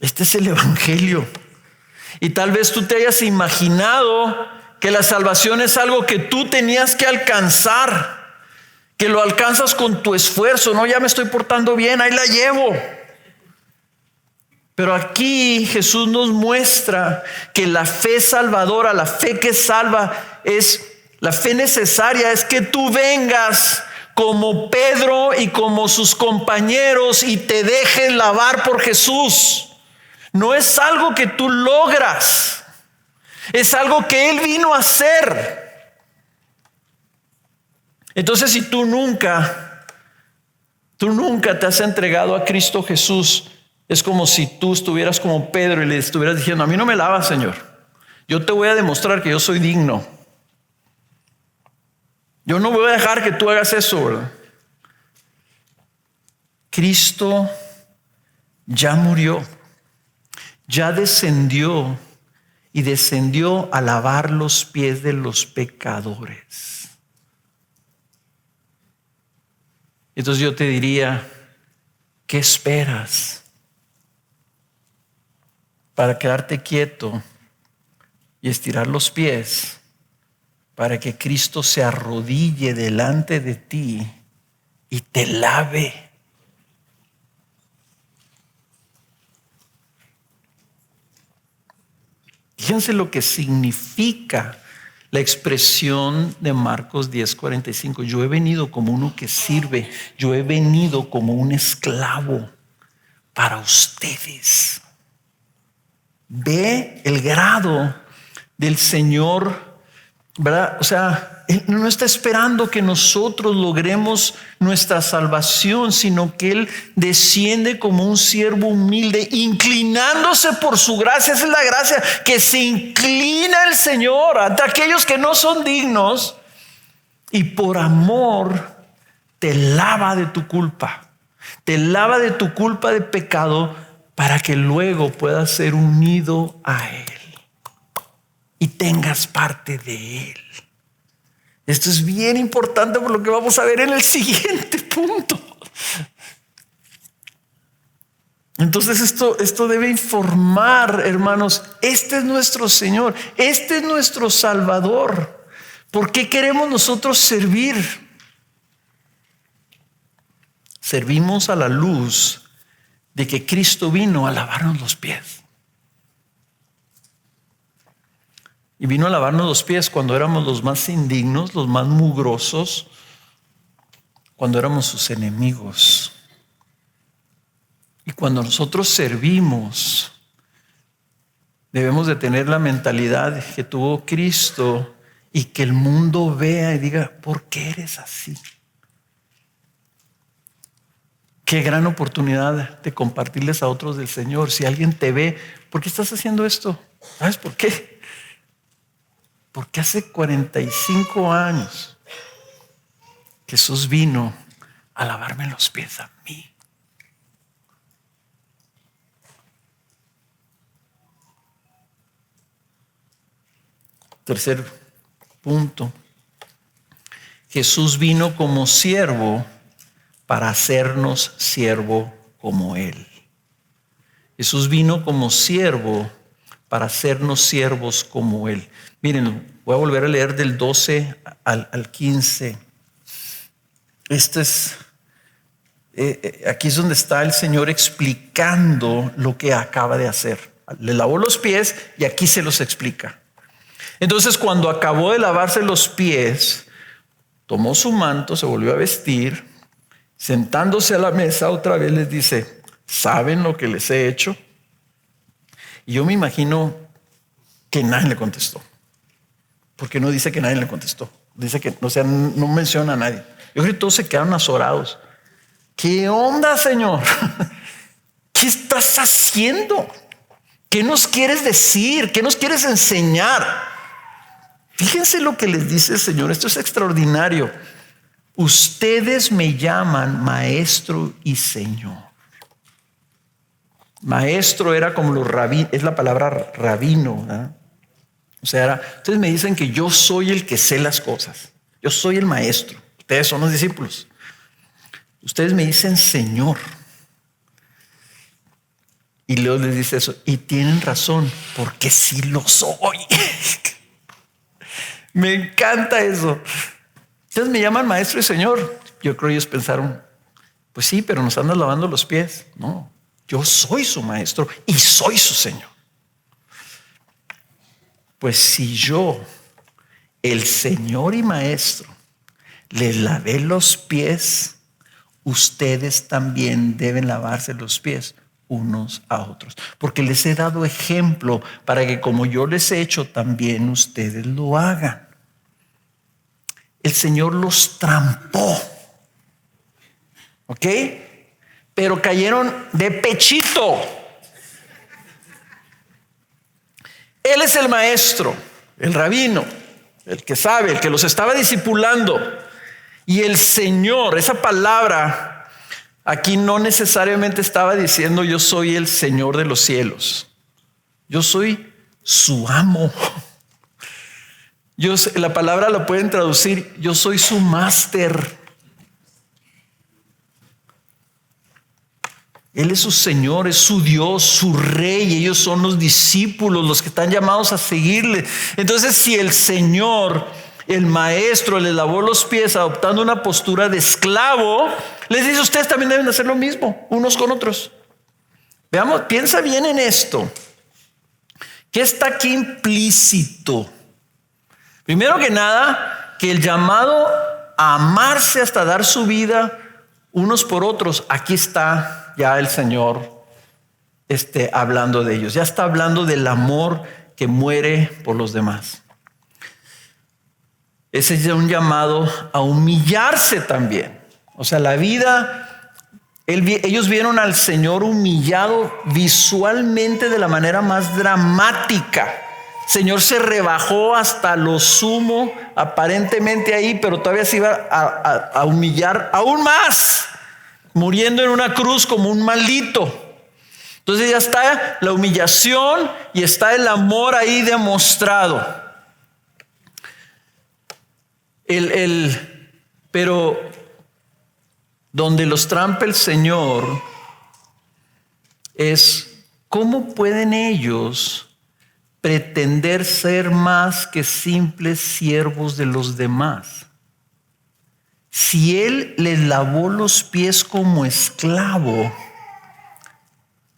S1: Este es el Evangelio. Y tal vez tú te hayas imaginado que la salvación es algo que tú tenías que alcanzar, que lo alcanzas con tu esfuerzo. No, ya me estoy portando bien, ahí la llevo. Pero aquí Jesús nos muestra que la fe salvadora, la fe que salva, es la fe necesaria, es que tú vengas como Pedro y como sus compañeros y te dejes lavar por Jesús. No es algo que tú logras, es algo que Él vino a hacer. Entonces, si tú nunca te has entregado a Cristo Jesús, es como si tú estuvieras como Pedro y le estuvieras diciendo, a mí no me lavas, Señor. Yo te voy a demostrar que yo soy digno. Yo no voy a dejar que tú hagas eso, ¿verdad? Cristo ya murió, ya descendió y descendió a lavar los pies de los pecadores. Entonces yo te diría, ¿qué esperas para quedarte quieto y estirar los pies para que Cristo se arrodille delante de ti y te lave? Fíjense lo que significa la expresión de Marcos 10:45. Yo he venido como uno que sirve, yo he venido como un esclavo para ustedes. Ve el grado del Señor, ¿verdad? O sea, Él no está esperando que nosotros logremos nuestra salvación, sino que Él desciende como un siervo humilde, inclinándose por su gracia. Esa es la gracia, que se inclina el Señor ante aquellos que no son dignos y por amor te lava de tu culpa. Te lava de tu culpa de pecado para que luego puedas ser unido a Él y tengas parte de Él. Esto es bien importante por lo que vamos a ver en el siguiente punto. Entonces esto debe informar, hermanos, este es nuestro Señor, este es nuestro Salvador. ¿Por qué queremos nosotros servir? Servimos a la luz de que Cristo vino a lavarnos los pies. Y vino a lavarnos los pies cuando éramos los más indignos, los más mugrosos, cuando éramos sus enemigos. Y cuando nosotros servimos, debemos de tener la mentalidad que tuvo Cristo y que el mundo vea y diga, ¿por qué eres así? Qué gran oportunidad de compartirles a otros del Señor. Si alguien te ve, ¿por qué estás haciendo esto? ¿Sabes por qué? Porque hace 45 años Jesús vino a lavarme los pies a mí. Tercer punto. Jesús vino como siervo para hacernos siervo como Él. Jesús vino como siervo para hacernos siervos como Él. Miren, voy a volver a leer del 12 al 15. Aquí es donde está el Señor explicando lo que acaba de hacer. Le lavó los pies y aquí se los explica. Entonces, cuando acabó de lavarse los pies, tomó su manto, se volvió a vestir, sentándose a la mesa otra vez les dice, ¿saben lo que les he hecho? Y yo me imagino que nadie le contestó. Porque no dice que nadie le contestó. Dice que, o sea, no menciona a nadie. Yo creo que todos se quedaron azorados. ¿Qué onda, Señor? ¿Qué estás haciendo? ¿Qué nos quieres decir? ¿Qué nos quieres enseñar? Fíjense lo que les dice el Señor. Esto es extraordinario. Ustedes me llaman maestro y Señor. Maestro era como los rabinos, es la palabra rabino, ¿verdad? O sea, ustedes me dicen que yo soy el que sé las cosas. Yo soy el maestro. Ustedes son los discípulos. Ustedes me dicen Señor. Y luego les dice eso. Y tienen razón, porque sí lo soy. Me encanta eso. Ustedes me llaman maestro y Señor. Yo creo que ellos pensaron, pues sí, pero nos andan lavando los pies. No, yo soy su maestro y soy su Señor. Pues si yo, el Señor y maestro, les lavé los pies, ustedes también deben lavarse los pies unos a otros. Porque les he dado ejemplo para que como yo les he hecho, también ustedes lo hagan. El Señor los trampó. ¿Ok? Pero cayeron de pechito. Él es el maestro, el rabino, el que sabe, el que los estaba discipulando. Y el Señor, esa palabra aquí no necesariamente estaba diciendo yo soy el Señor de los cielos. Yo soy su amo. La palabra la pueden traducir, yo soy su máster. Él es su Señor, es su Dios, su Rey. Ellos son los discípulos, los que están llamados a seguirle. Entonces, si el Señor, el Maestro, les lavó los pies adoptando una postura de esclavo, les dice, ustedes también deben hacer lo mismo, unos con otros. Veamos, piensa bien en esto. ¿Qué está aquí implícito? Primero que nada, que el llamado a amarse hasta dar su vida unos por otros, aquí está ya el Señor hablando de ellos. Ya está hablando del amor que muere por los demás. Ese es un llamado a humillarse también. O sea, la vida, ellos vieron al Señor humillado visualmente de la manera más dramática. El Señor se rebajó hasta lo sumo, aparentemente ahí, pero todavía se iba a humillar aún más, muriendo en una cruz como un maldito. Entonces ya está la humillación y está el amor ahí demostrado. Pero donde los trampa el Señor es cómo pueden ellos pretender ser más que simples siervos de los demás. Si Él les lavó los pies como esclavo,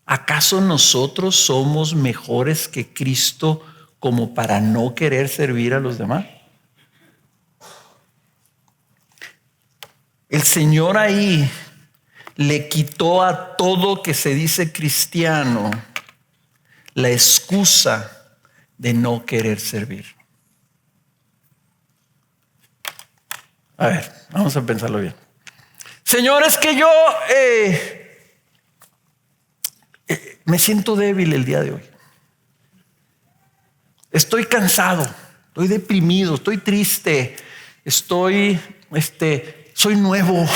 S1: ¿Acaso nosotros somos mejores que Cristo como para no querer servir a los demás? El Señor ahí le quitó a todo que se dice cristiano la excusa de no querer servir. A ver, vamos a pensarlo bien. Señor, es que yo me siento débil el día de hoy. Estoy cansado, estoy deprimido, estoy triste, soy nuevo.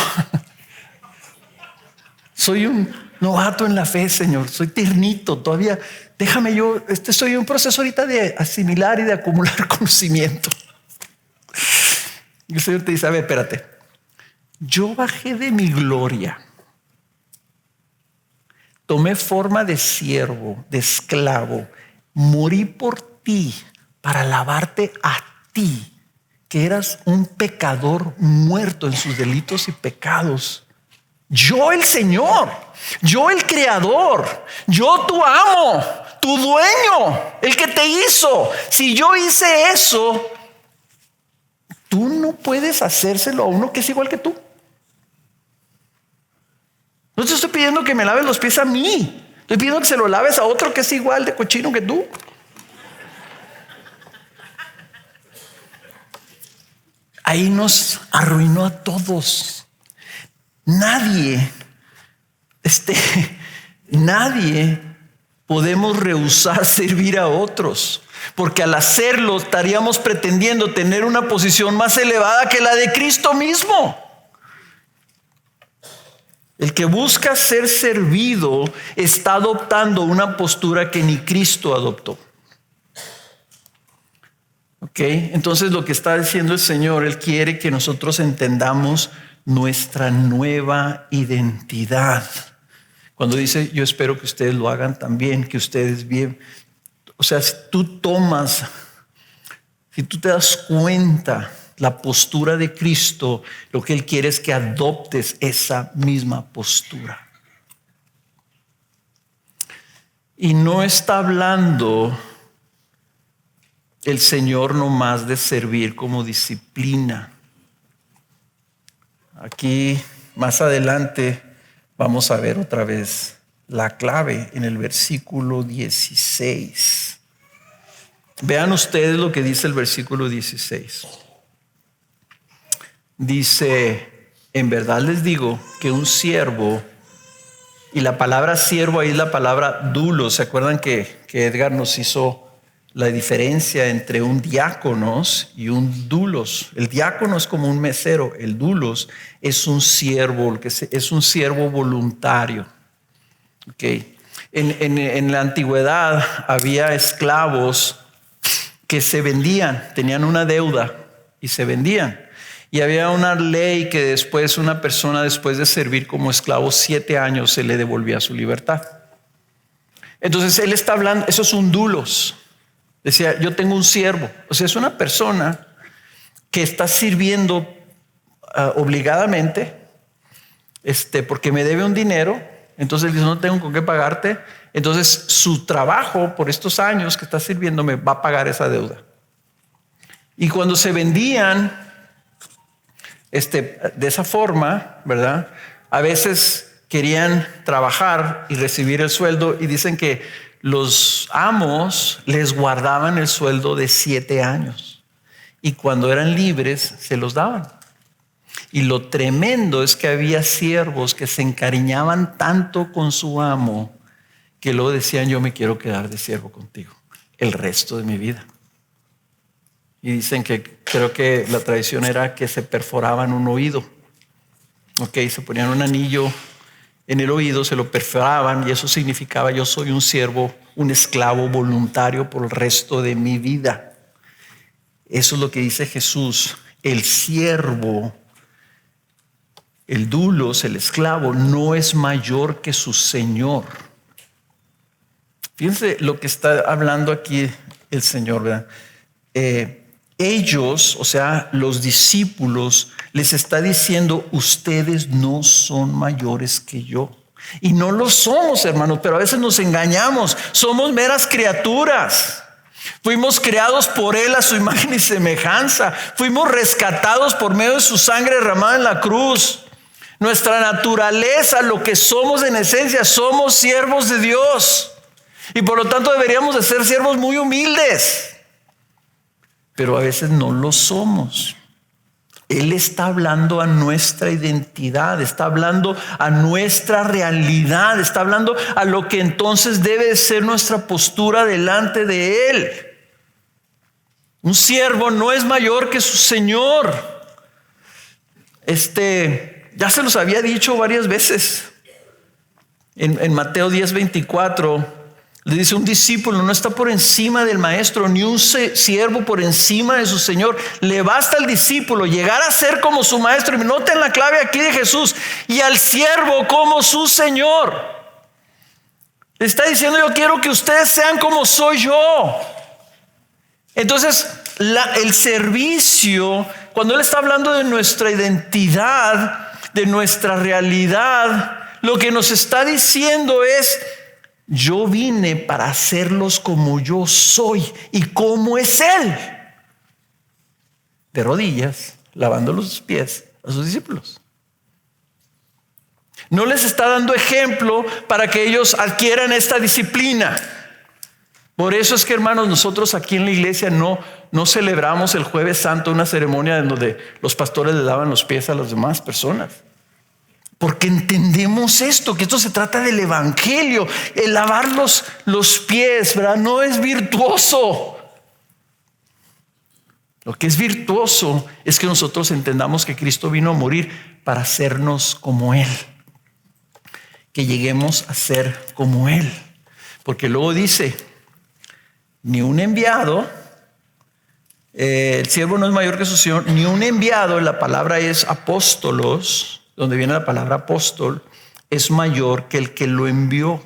S1: Soy un novato en la fe, Señor. Soy tiernito todavía. Déjame yo, estoy en un proceso ahorita de asimilar y de acumular conocimiento. Y el Señor te dice, a ver, espérate. Yo bajé de mi gloria. Tomé forma de siervo, de esclavo. Morí por ti para lavarte a ti, que eras un pecador muerto en sus delitos y pecados. Yo el Señor, yo el Creador, yo tu amo, tu dueño, el que te hizo. Si yo hice eso, tú no puedes hacérselo a uno que es igual que tú. No te estoy pidiendo que me laves los pies a mí. Estoy pidiendo que se lo laves a otro que es igual de cochino que tú. Ahí nos arruinó a todos. Nadie podemos rehusar servir a otros, porque al hacerlo estaríamos pretendiendo tener una posición más elevada que la de Cristo mismo. El que busca ser servido está adoptando una postura que ni Cristo adoptó. ¿Ok? Entonces lo que está diciendo el Señor, Él quiere que nosotros entendamos nuestra nueva identidad. Cuando dice, yo espero que ustedes lo hagan también, que ustedes bien. O sea, si tú te das cuenta la postura de Cristo, lo que Él quiere es que adoptes esa misma postura. Y no está hablando el Señor nomás de servir como disciplina. Aquí más adelante vamos a ver otra vez la clave en el versículo 16. Vean ustedes lo que dice el versículo 16. Dice, en verdad les digo que un siervo, y la palabra siervo ahí es la palabra dulos. ¿Se acuerdan que Edgar nos hizo la diferencia entre un diáconos y un dulos? El diácono es como un mesero, el dulos es un siervo, es un siervo voluntario. Okay. En la antigüedad había esclavos que se vendían, tenían una deuda y se vendían. Y había una ley que después una persona, después de servir como esclavo 7 años, se le devolvía su libertad. Entonces él está hablando, eso es un dulos. Decía, yo tengo un siervo. O sea, es una persona que está sirviendo obligadamente, porque me debe un dinero. Entonces él dice, no tengo con qué pagarte. Entonces su trabajo por estos años que está sirviendo me va a pagar esa deuda. Y cuando se vendían de esa forma, ¿verdad? A veces querían trabajar y recibir el sueldo, y dicen que los amos les guardaban el sueldo de 7 años y cuando eran libres se los daban. Y lo tremendo es que había siervos que se encariñaban tanto con su amo que luego decían, yo me quiero quedar de siervo contigo el resto de mi vida. Y dicen que creo que la tradición era que se perforaban un oído. Ok, se ponían un anillo en el oído, se lo perforaban y eso significaba yo soy un siervo, un esclavo voluntario por el resto de mi vida. Eso es lo que dice Jesús. El siervo, el dulos, el esclavo, no es mayor que su Señor. Fíjense lo que está hablando aquí el Señor, ¿verdad? Ellos, o sea, los discípulos, les está diciendo, ustedes no son mayores que yo. Y no lo somos, hermanos, pero a veces nos engañamos. Somos meras criaturas. Fuimos creados por Él a su imagen y semejanza. Fuimos rescatados por medio de su sangre derramada en la cruz. Nuestra naturaleza, lo que somos en esencia, somos siervos de Dios. Y por lo tanto deberíamos de ser siervos muy humildes. Pero a veces no lo somos. Él está hablando a nuestra identidad, está hablando a nuestra realidad, está hablando a lo que entonces debe de ser nuestra postura delante de Él. Un siervo no es mayor que su Señor. Ya se los había dicho varias veces. En Mateo 10:24 le dice: un discípulo no está por encima del maestro, ni un siervo por encima de su señor. Le basta al discípulo llegar a ser como su maestro. Y noten la clave aquí de Jesús: y al siervo como su señor. Le está diciendo: yo quiero que ustedes sean como soy yo. Entonces el servicio, cuando Él está hablando de nuestra identidad, de nuestra realidad, lo que nos está diciendo es: yo vine para hacerlos como yo soy y como es Él. De rodillas, lavando los pies a sus discípulos. No les está dando ejemplo para que ellos adquieran esta disciplina. Por eso es que, hermanos, nosotros aquí en la iglesia no celebramos el Jueves Santo una ceremonia en donde los pastores le lavan los pies a las demás personas. Porque entendemos esto, que esto se trata del evangelio. El lavar los pies, ¿verdad?, no es virtuoso. Lo que es virtuoso es que nosotros entendamos que Cristo vino a morir para hacernos como Él. Que lleguemos a ser como Él. Porque luego dice: ni un enviado, el siervo no es mayor que su Señor, ni un enviado, la palabra es apóstolos, donde viene la palabra apóstol, es mayor que el que lo envió.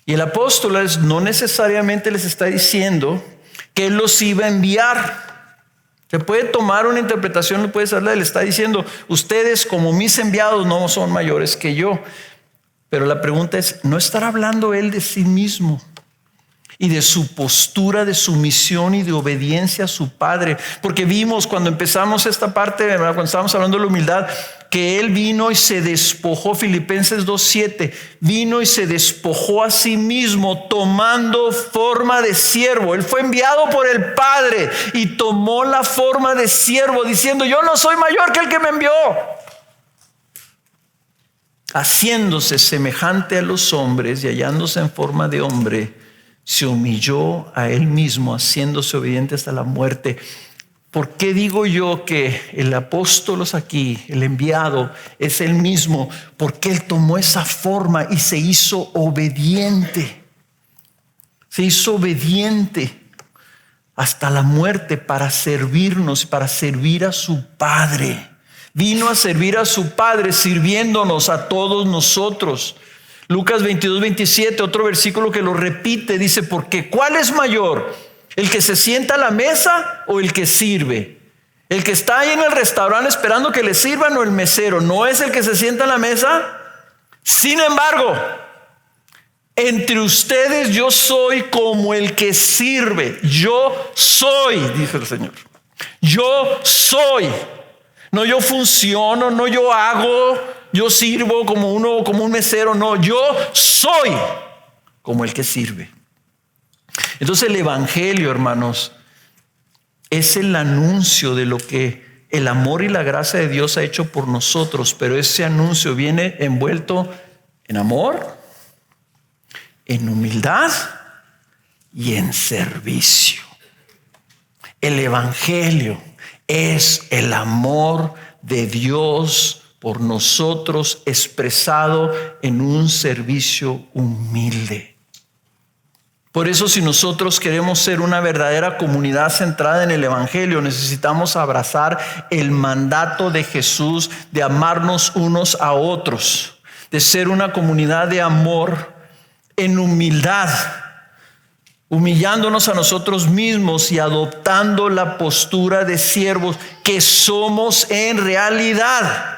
S1: Y el apóstol no necesariamente les está diciendo que Él los iba a enviar. Se puede tomar una interpretación, no puede ser la, le está diciendo: ustedes como mis enviados no son mayores que yo. Pero la pregunta es: ¿no estará hablando Él de sí mismo y de su postura de sumisión y de obediencia a su Padre? Porque vimos cuando empezamos esta parte, ¿verdad?, cuando estábamos hablando de la humildad, que Él vino y se despojó. Filipenses 2:7, vino y se despojó a sí mismo tomando forma de siervo. Él fue enviado por el Padre y tomó la forma de siervo, diciendo: yo no soy mayor que el que me envió. Haciéndose semejante a los hombres y hallándose en forma de hombre, se humilló a Él mismo, haciéndose obediente hasta la muerte. ¿Por qué digo yo que el apóstol aquí, el enviado, es el mismo? Porque Él tomó esa forma y se hizo obediente. Se hizo obediente hasta la muerte para servirnos, para servir a su Padre. Vino a servir a su Padre sirviéndonos a todos nosotros. Lucas 22:27, otro versículo que lo repite, dice: porque ¿cuál es mayor? ¿El que se sienta a la mesa o el que sirve? ¿El que está ahí en el restaurante esperando que le sirvan o el mesero? ¿No es el que se sienta a la mesa? Sin embargo, entre ustedes yo soy como el que sirve. Yo soy, dice el Señor. Yo soy. No yo funciono, no yo hago, yo sirvo como un mesero. No, yo soy como el que sirve. Entonces el evangelio, hermanos, es el anuncio de lo que el amor y la gracia de Dios ha hecho por nosotros. Pero ese anuncio viene envuelto en amor, en humildad y en servicio. El evangelio es el amor de Dios por nosotros expresado en un servicio humilde. Por eso, si nosotros queremos ser una verdadera comunidad centrada en el evangelio, necesitamos abrazar el mandato de Jesús de amarnos unos a otros, de ser una comunidad de amor en humildad, humillándonos a nosotros mismos y adoptando la postura de siervos que somos en realidad.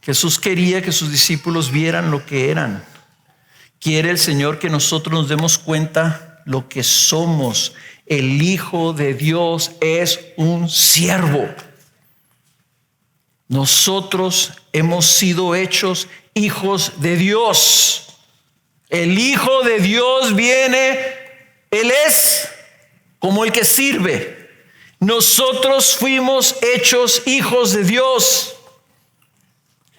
S1: Jesús quería que sus discípulos vieran lo que eran. Quiere el Señor que nosotros nos demos cuenta lo que somos. El Hijo de Dios es un siervo. Nosotros hemos sido hechos hijos de Dios. El Hijo de Dios viene, Él es como el que sirve. Nosotros fuimos hechos hijos de Dios.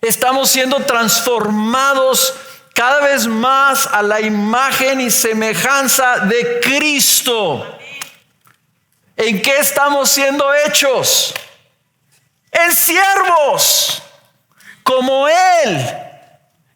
S1: Estamos siendo transformados cada vez más a la imagen y semejanza de Cristo. ¿En qué estamos siendo hechos? En siervos, como Él,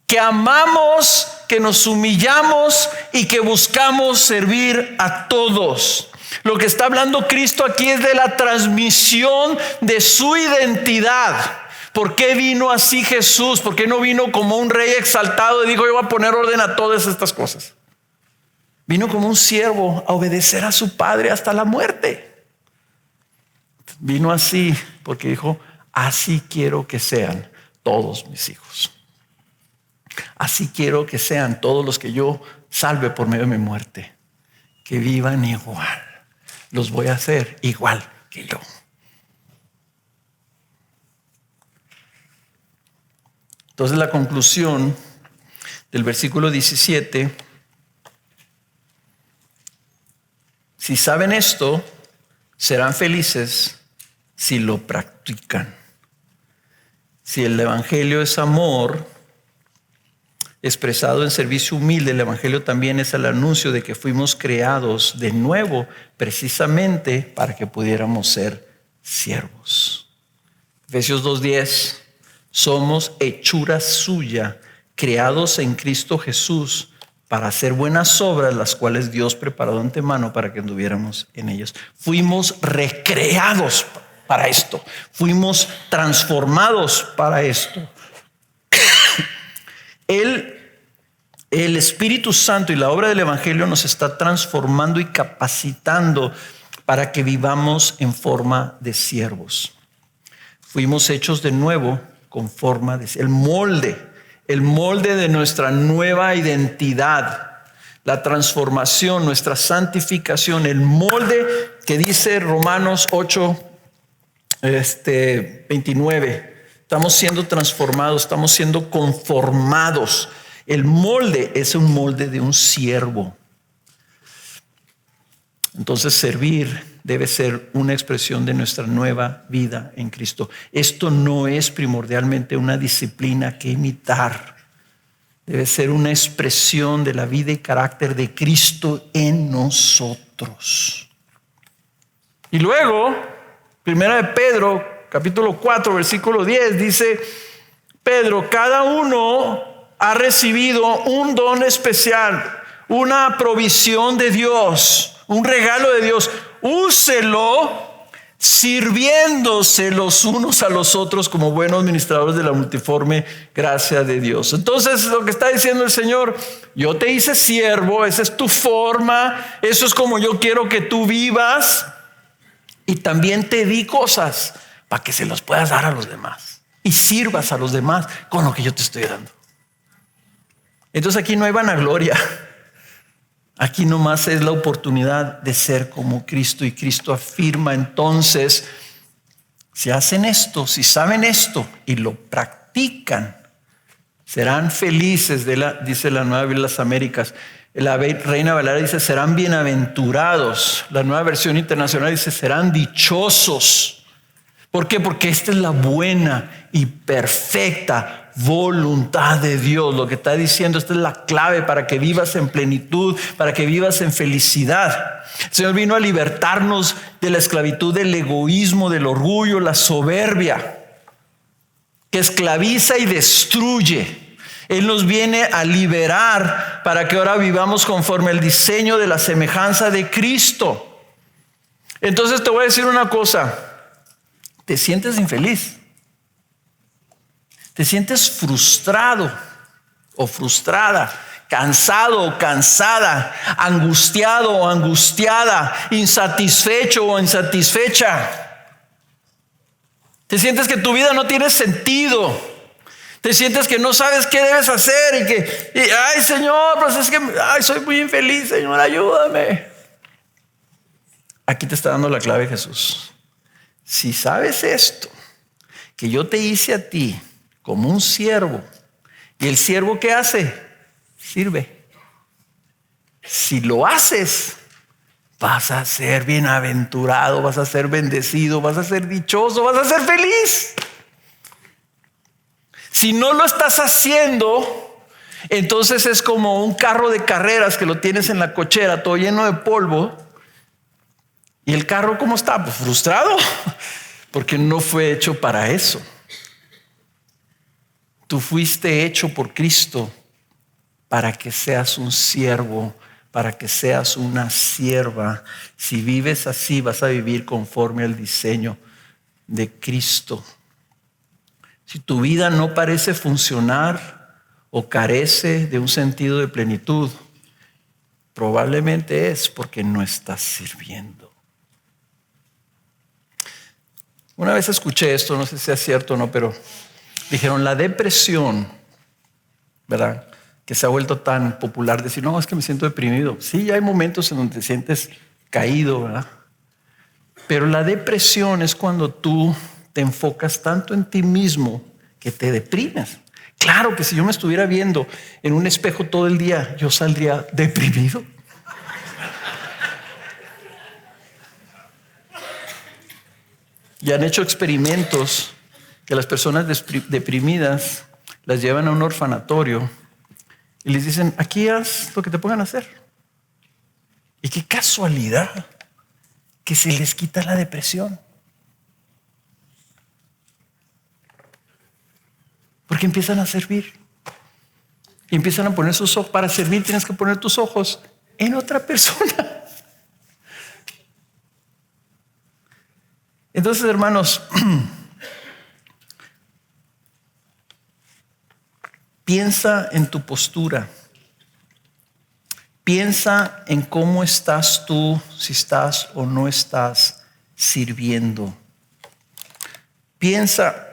S1: que amamos, que nos humillamos y que buscamos servir a todos. Lo que está hablando Cristo aquí es de la transmisión de su identidad. ¿Por qué vino así Jesús? ¿Por qué no vino como un rey exaltado y dijo, yo voy a poner orden a todas estas cosas? Vino como un siervo a obedecer a su Padre hasta la muerte. Vino así porque dijo, así quiero que sean todos mis hijos. Así quiero que sean todos los que yo salve por medio de mi muerte. Que vivan igual. Los voy a hacer igual que yo. Entonces la conclusión del versículo 17. Si saben esto, serán felices si lo practican. Si el evangelio es amor expresado en servicio humilde, el evangelio también es el anuncio de que fuimos creados de nuevo precisamente para que pudiéramos ser siervos. Efesios 2:10, somos hechura suya, creados en Cristo Jesús para hacer buenas obras, las cuales Dios preparó de antemano para que anduviéramos en ellas. Fuimos recreados para esto, fuimos transformados para esto. El Espíritu Santo y la obra del Evangelio nos está transformando y capacitando para que vivamos en forma de siervos. Fuimos hechos de nuevo con forma de el molde de nuestra nueva identidad, la transformación, nuestra santificación, el molde que dice Romanos 8:29. Estamos siendo transformados, estamos siendo conformados. El molde es un molde de un siervo. Entonces servir debe ser una expresión de nuestra nueva vida en Cristo. Esto no es primordialmente una disciplina que imitar. Debe ser una expresión de la vida y carácter de Cristo en nosotros. Y luego, 1 de Pedro, capítulo 4, versículo 10, dice Pedro, cada uno ha recibido un don especial, una provisión de Dios, un regalo de Dios. Úselo sirviéndose los unos a los otros como buenos ministradores de la multiforme gracia de Dios. Entonces lo que está diciendo el Señor, yo te hice siervo, esa es tu forma, eso es como yo quiero que tú vivas, y también te di cosas para que se los puedas dar a los demás y sirvas a los demás con lo que yo te estoy dando. Entonces aquí no hay vanagloria. Aquí nomás es la oportunidad de ser como Cristo, y Cristo afirma entonces, si hacen esto, si saben esto y lo practican, serán felices, dice la Nueva Biblia de las Américas. La Reina Valera dice, serán bienaventurados. La Nueva Versión Internacional dice, serán dichosos. ¿Por qué? Porque esta es la buena y perfecta voluntad de Dios. Lo que está diciendo, esta es la clave para que vivas en plenitud, para que vivas en felicidad. El Señor vino a libertarnos de la esclavitud del egoísmo, del orgullo, la soberbia, que esclaviza y destruye. Él nos viene a liberar para que ahora vivamos conforme al diseño de la semejanza de Cristo. Entonces te voy a decir una cosa. ¿Te sientes infeliz? ¿Te sientes frustrado o frustrada? ¿Cansado o cansada? ¿Angustiado o angustiada? ¿Insatisfecho o insatisfecha? ¿Te sientes que tu vida no tiene sentido? Te sientes que no sabes qué debes hacer ay, Señor, pues es que soy muy infeliz, Señor, ayúdame. Aquí te está dando la clave Jesús. Si sabes esto, que yo te hice a ti como un siervo, y el siervo ¿qué hace? Sirve. Si lo haces, vas a ser bienaventurado, vas a ser bendecido, vas a ser dichoso, vas a ser feliz. Si no lo estás haciendo, entonces es como un carro de carreras que lo tienes en la cochera, todo lleno de polvo. ¿Y el carro cómo está? Pues frustrado, porque no fue hecho para eso. Tú fuiste hecho por Cristo para que seas un siervo, para que seas una sierva. Si vives así, vas a vivir conforme al diseño de Cristo. Si tu vida no parece funcionar o carece de un sentido de plenitud, probablemente es porque no estás sirviendo. Una vez escuché esto, no sé si es cierto o no, pero dijeron la depresión, ¿verdad? Que se ha vuelto tan popular decir, no, es que me siento deprimido. Sí, hay momentos en donde te sientes caído, ¿verdad? Pero la depresión es cuando tú te enfocas tanto en ti mismo que te deprimes. Claro que si yo me estuviera viendo en un espejo todo el día, yo saldría deprimido. Y han hecho experimentos que las personas deprimidas las llevan a un orfanatorio y les dicen, aquí haz lo que te pongan a hacer. Y qué casualidad que se les quita la depresión. Porque empiezan a servir. Y empiezan a poner sus ojos. Para servir tienes que poner tus ojos en otra persona. Entonces, hermanos, piensa en tu postura. Piensa en cómo estás tú, si estás o no estás sirviendo. Piensa,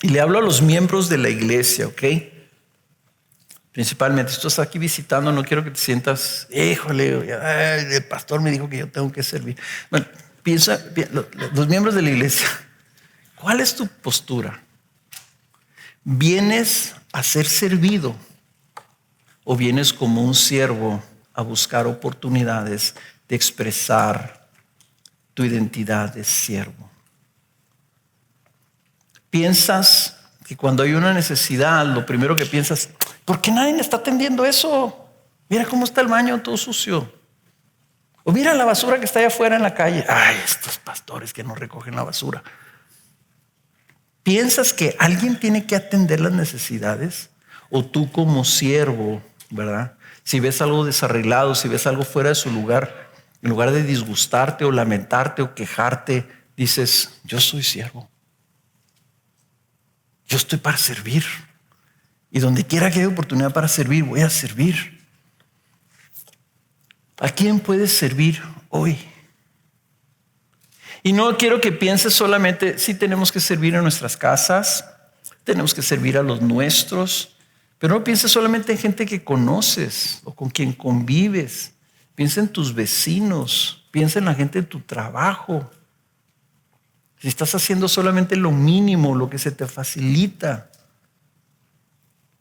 S1: y le hablo a los miembros de la iglesia, ¿ok? Principalmente, si tú estás aquí visitando, no quiero que te sientas, híjole, el pastor me dijo que yo tengo que servir. Bueno, piensa, los miembros de la iglesia, ¿cuál es tu postura? ¿Vienes a ser servido o vienes como un siervo a buscar oportunidades de expresar tu identidad de siervo? ¿Piensas que cuando hay una necesidad, lo primero que piensas, ¿por qué nadie está atendiendo eso? Mira cómo está el baño todo sucio. O mira la basura que está allá afuera en la calle. Ay, estos pastores que no recogen la basura. ¿Piensas que alguien tiene que atender las necesidades? O tú como siervo, ¿verdad? Si ves algo desarreglado, si ves algo fuera de su lugar, en lugar de disgustarte o lamentarte o quejarte, dices, yo soy siervo. Yo estoy para servir. Y donde quiera que haya oportunidad para servir, voy a servir. ¿A quién puedes servir hoy? Y no quiero que pienses solamente, sí tenemos que servir en nuestras casas, tenemos que servir a los nuestros, pero no pienses solamente en gente que conoces o con quien convives. Piensa en tus vecinos, piensa en la gente de tu trabajo. Si estás haciendo solamente lo mínimo, lo que se te facilita.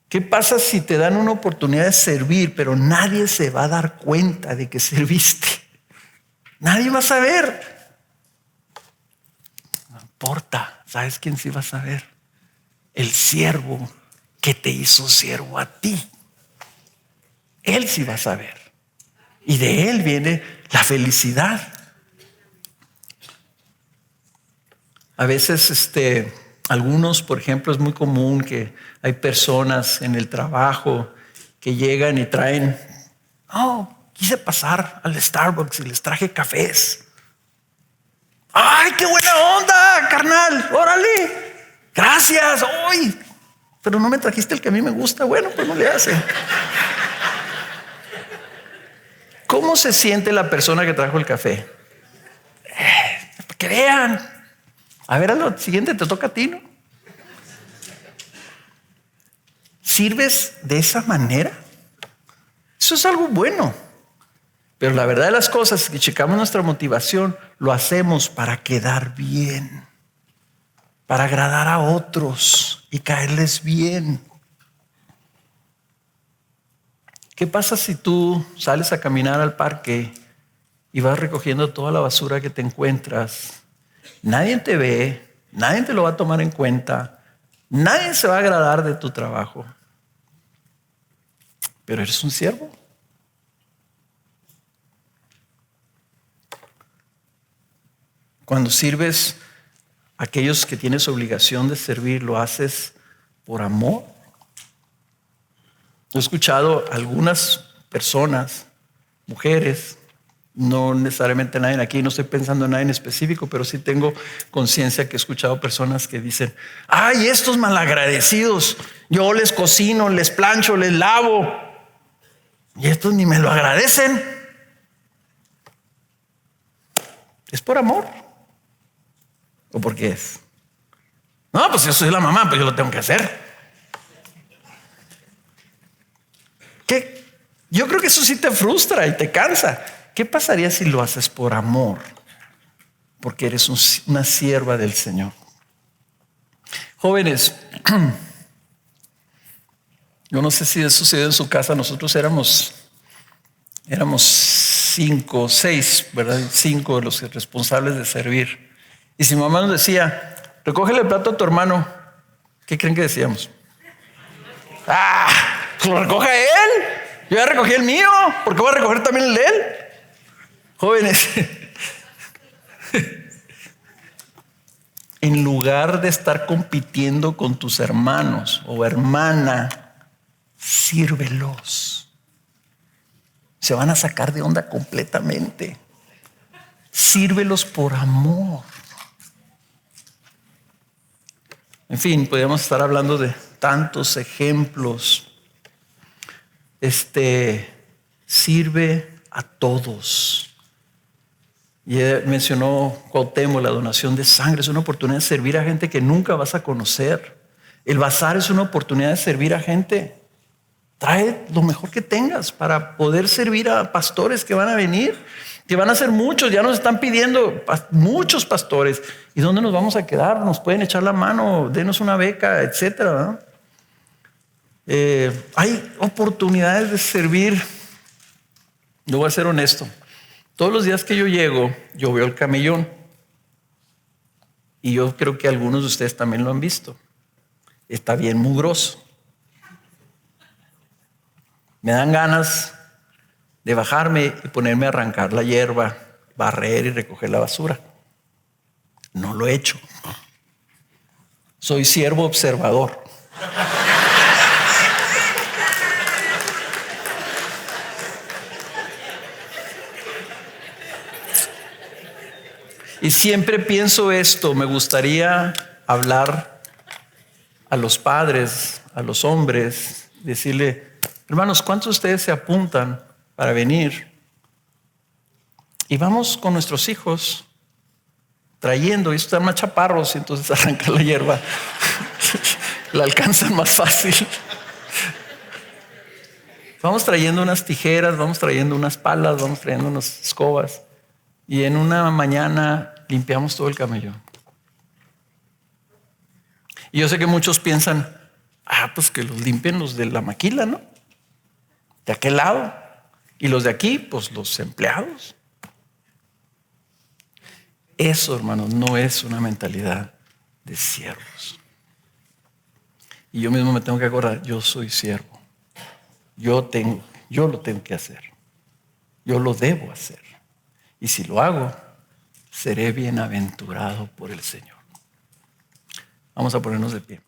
S1: ¿Qué pasa si te dan una oportunidad de servir, pero nadie se va a dar cuenta de que serviste? Nadie va a saber. No importa, ¿sabes quién sí va a saber? El siervo que te hizo siervo a ti. Él sí va a saber. Y de él viene la felicidad. A veces algunos, por ejemplo, es muy común que hay personas en el trabajo que llegan y traen, quise pasar al Starbucks y les traje cafés. ¡Ay, qué buena onda, carnal! ¡Órale! ¡Gracias! ¡Uy! Pero no me trajiste el que a mí me gusta. Bueno, pues no le hace. ¿Cómo se siente la persona que trajo el café? Para que vean. A ver, a lo siguiente te toca a ti, ¿no? ¿Sirves de esa manera? Eso es algo bueno. Pero la verdad de las cosas es que checamos nuestra motivación, lo hacemos para quedar bien, para agradar a otros y caerles bien. ¿Qué pasa si tú sales a caminar al parque y vas recogiendo toda la basura que te encuentras? Nadie te ve, nadie te lo va a tomar en cuenta, nadie se va a agradar de tu trabajo. Pero eres un siervo. Cuando sirves a aquellos que tienes obligación de servir, lo haces por amor. He escuchado a algunas personas, mujeres, no necesariamente nadie aquí, no estoy pensando en nadie en específico, pero sí tengo conciencia que he escuchado personas que dicen: ay, estos malagradecidos, yo les cocino, les plancho, les lavo, y estos ni me lo agradecen. ¿Es por amor? ¿O por qué es? No, pues yo soy la mamá, pues yo lo tengo que hacer. ¿Qué? Yo creo que eso sí te frustra y te cansa. ¿Qué pasaría si lo haces por amor? Porque eres una sierva del Señor. Jóvenes, yo no sé si eso sucedió en su casa. Nosotros éramos 5, 6, ¿verdad? 5 de los responsables de servir. Y si mamá nos decía: recógele el plato a tu hermano, ¿qué creen que decíamos? Pues lo recoge él. Yo ya recogí el mío, ¿por qué voy a recoger también el de él? Jóvenes, en lugar de estar compitiendo con tus hermanos o hermana, sírvelos. Se van a sacar de onda completamente. Sírvelos por amor. En fin, podríamos estar hablando de tantos ejemplos. Sirve a todos. Y mencionó Cuauhtémoc la donación de sangre. Es una oportunidad de servir a gente que nunca vas a conocer. El bazar es una oportunidad de servir a gente. Trae lo mejor que tengas para poder servir a pastores que van a venir, que van a ser muchos. Ya nos están pidiendo muchos pastores. ¿Y dónde nos vamos a quedar? Nos pueden echar la mano, denos una beca, etcétera, ¿verdad? Hay oportunidades de servir. Yo voy a ser honesto. Todos los días que yo llego, yo veo el camellón. Y yo creo que algunos de ustedes también lo han visto. Está bien mugroso. Me dan ganas de bajarme y ponerme a arrancar la hierba, barrer y recoger la basura. No lo he hecho. Soy siervo observador. Y siempre pienso esto: me gustaría hablar a los padres, a los hombres, decirle: hermanos, ¿cuántos de ustedes se apuntan para venir? Y vamos con nuestros hijos trayendo, y están más chaparros, y entonces arrancan la hierba, la alcanzan más fácil. Vamos trayendo unas tijeras, vamos trayendo unas palas, vamos trayendo unas escobas, y en una mañana limpiamos todo el camellón. Y yo sé que muchos piensan: pues que los limpien los de la maquila, ¿no? De aquel lado. Y los de aquí, pues los empleados. Eso, hermanos, no es una mentalidad de siervos. Y yo mismo me tengo que acordar: yo soy siervo. Yo lo tengo que hacer. Yo lo debo hacer. Y si lo hago, seré bienaventurado por el Señor. Vamos a ponernos de pie.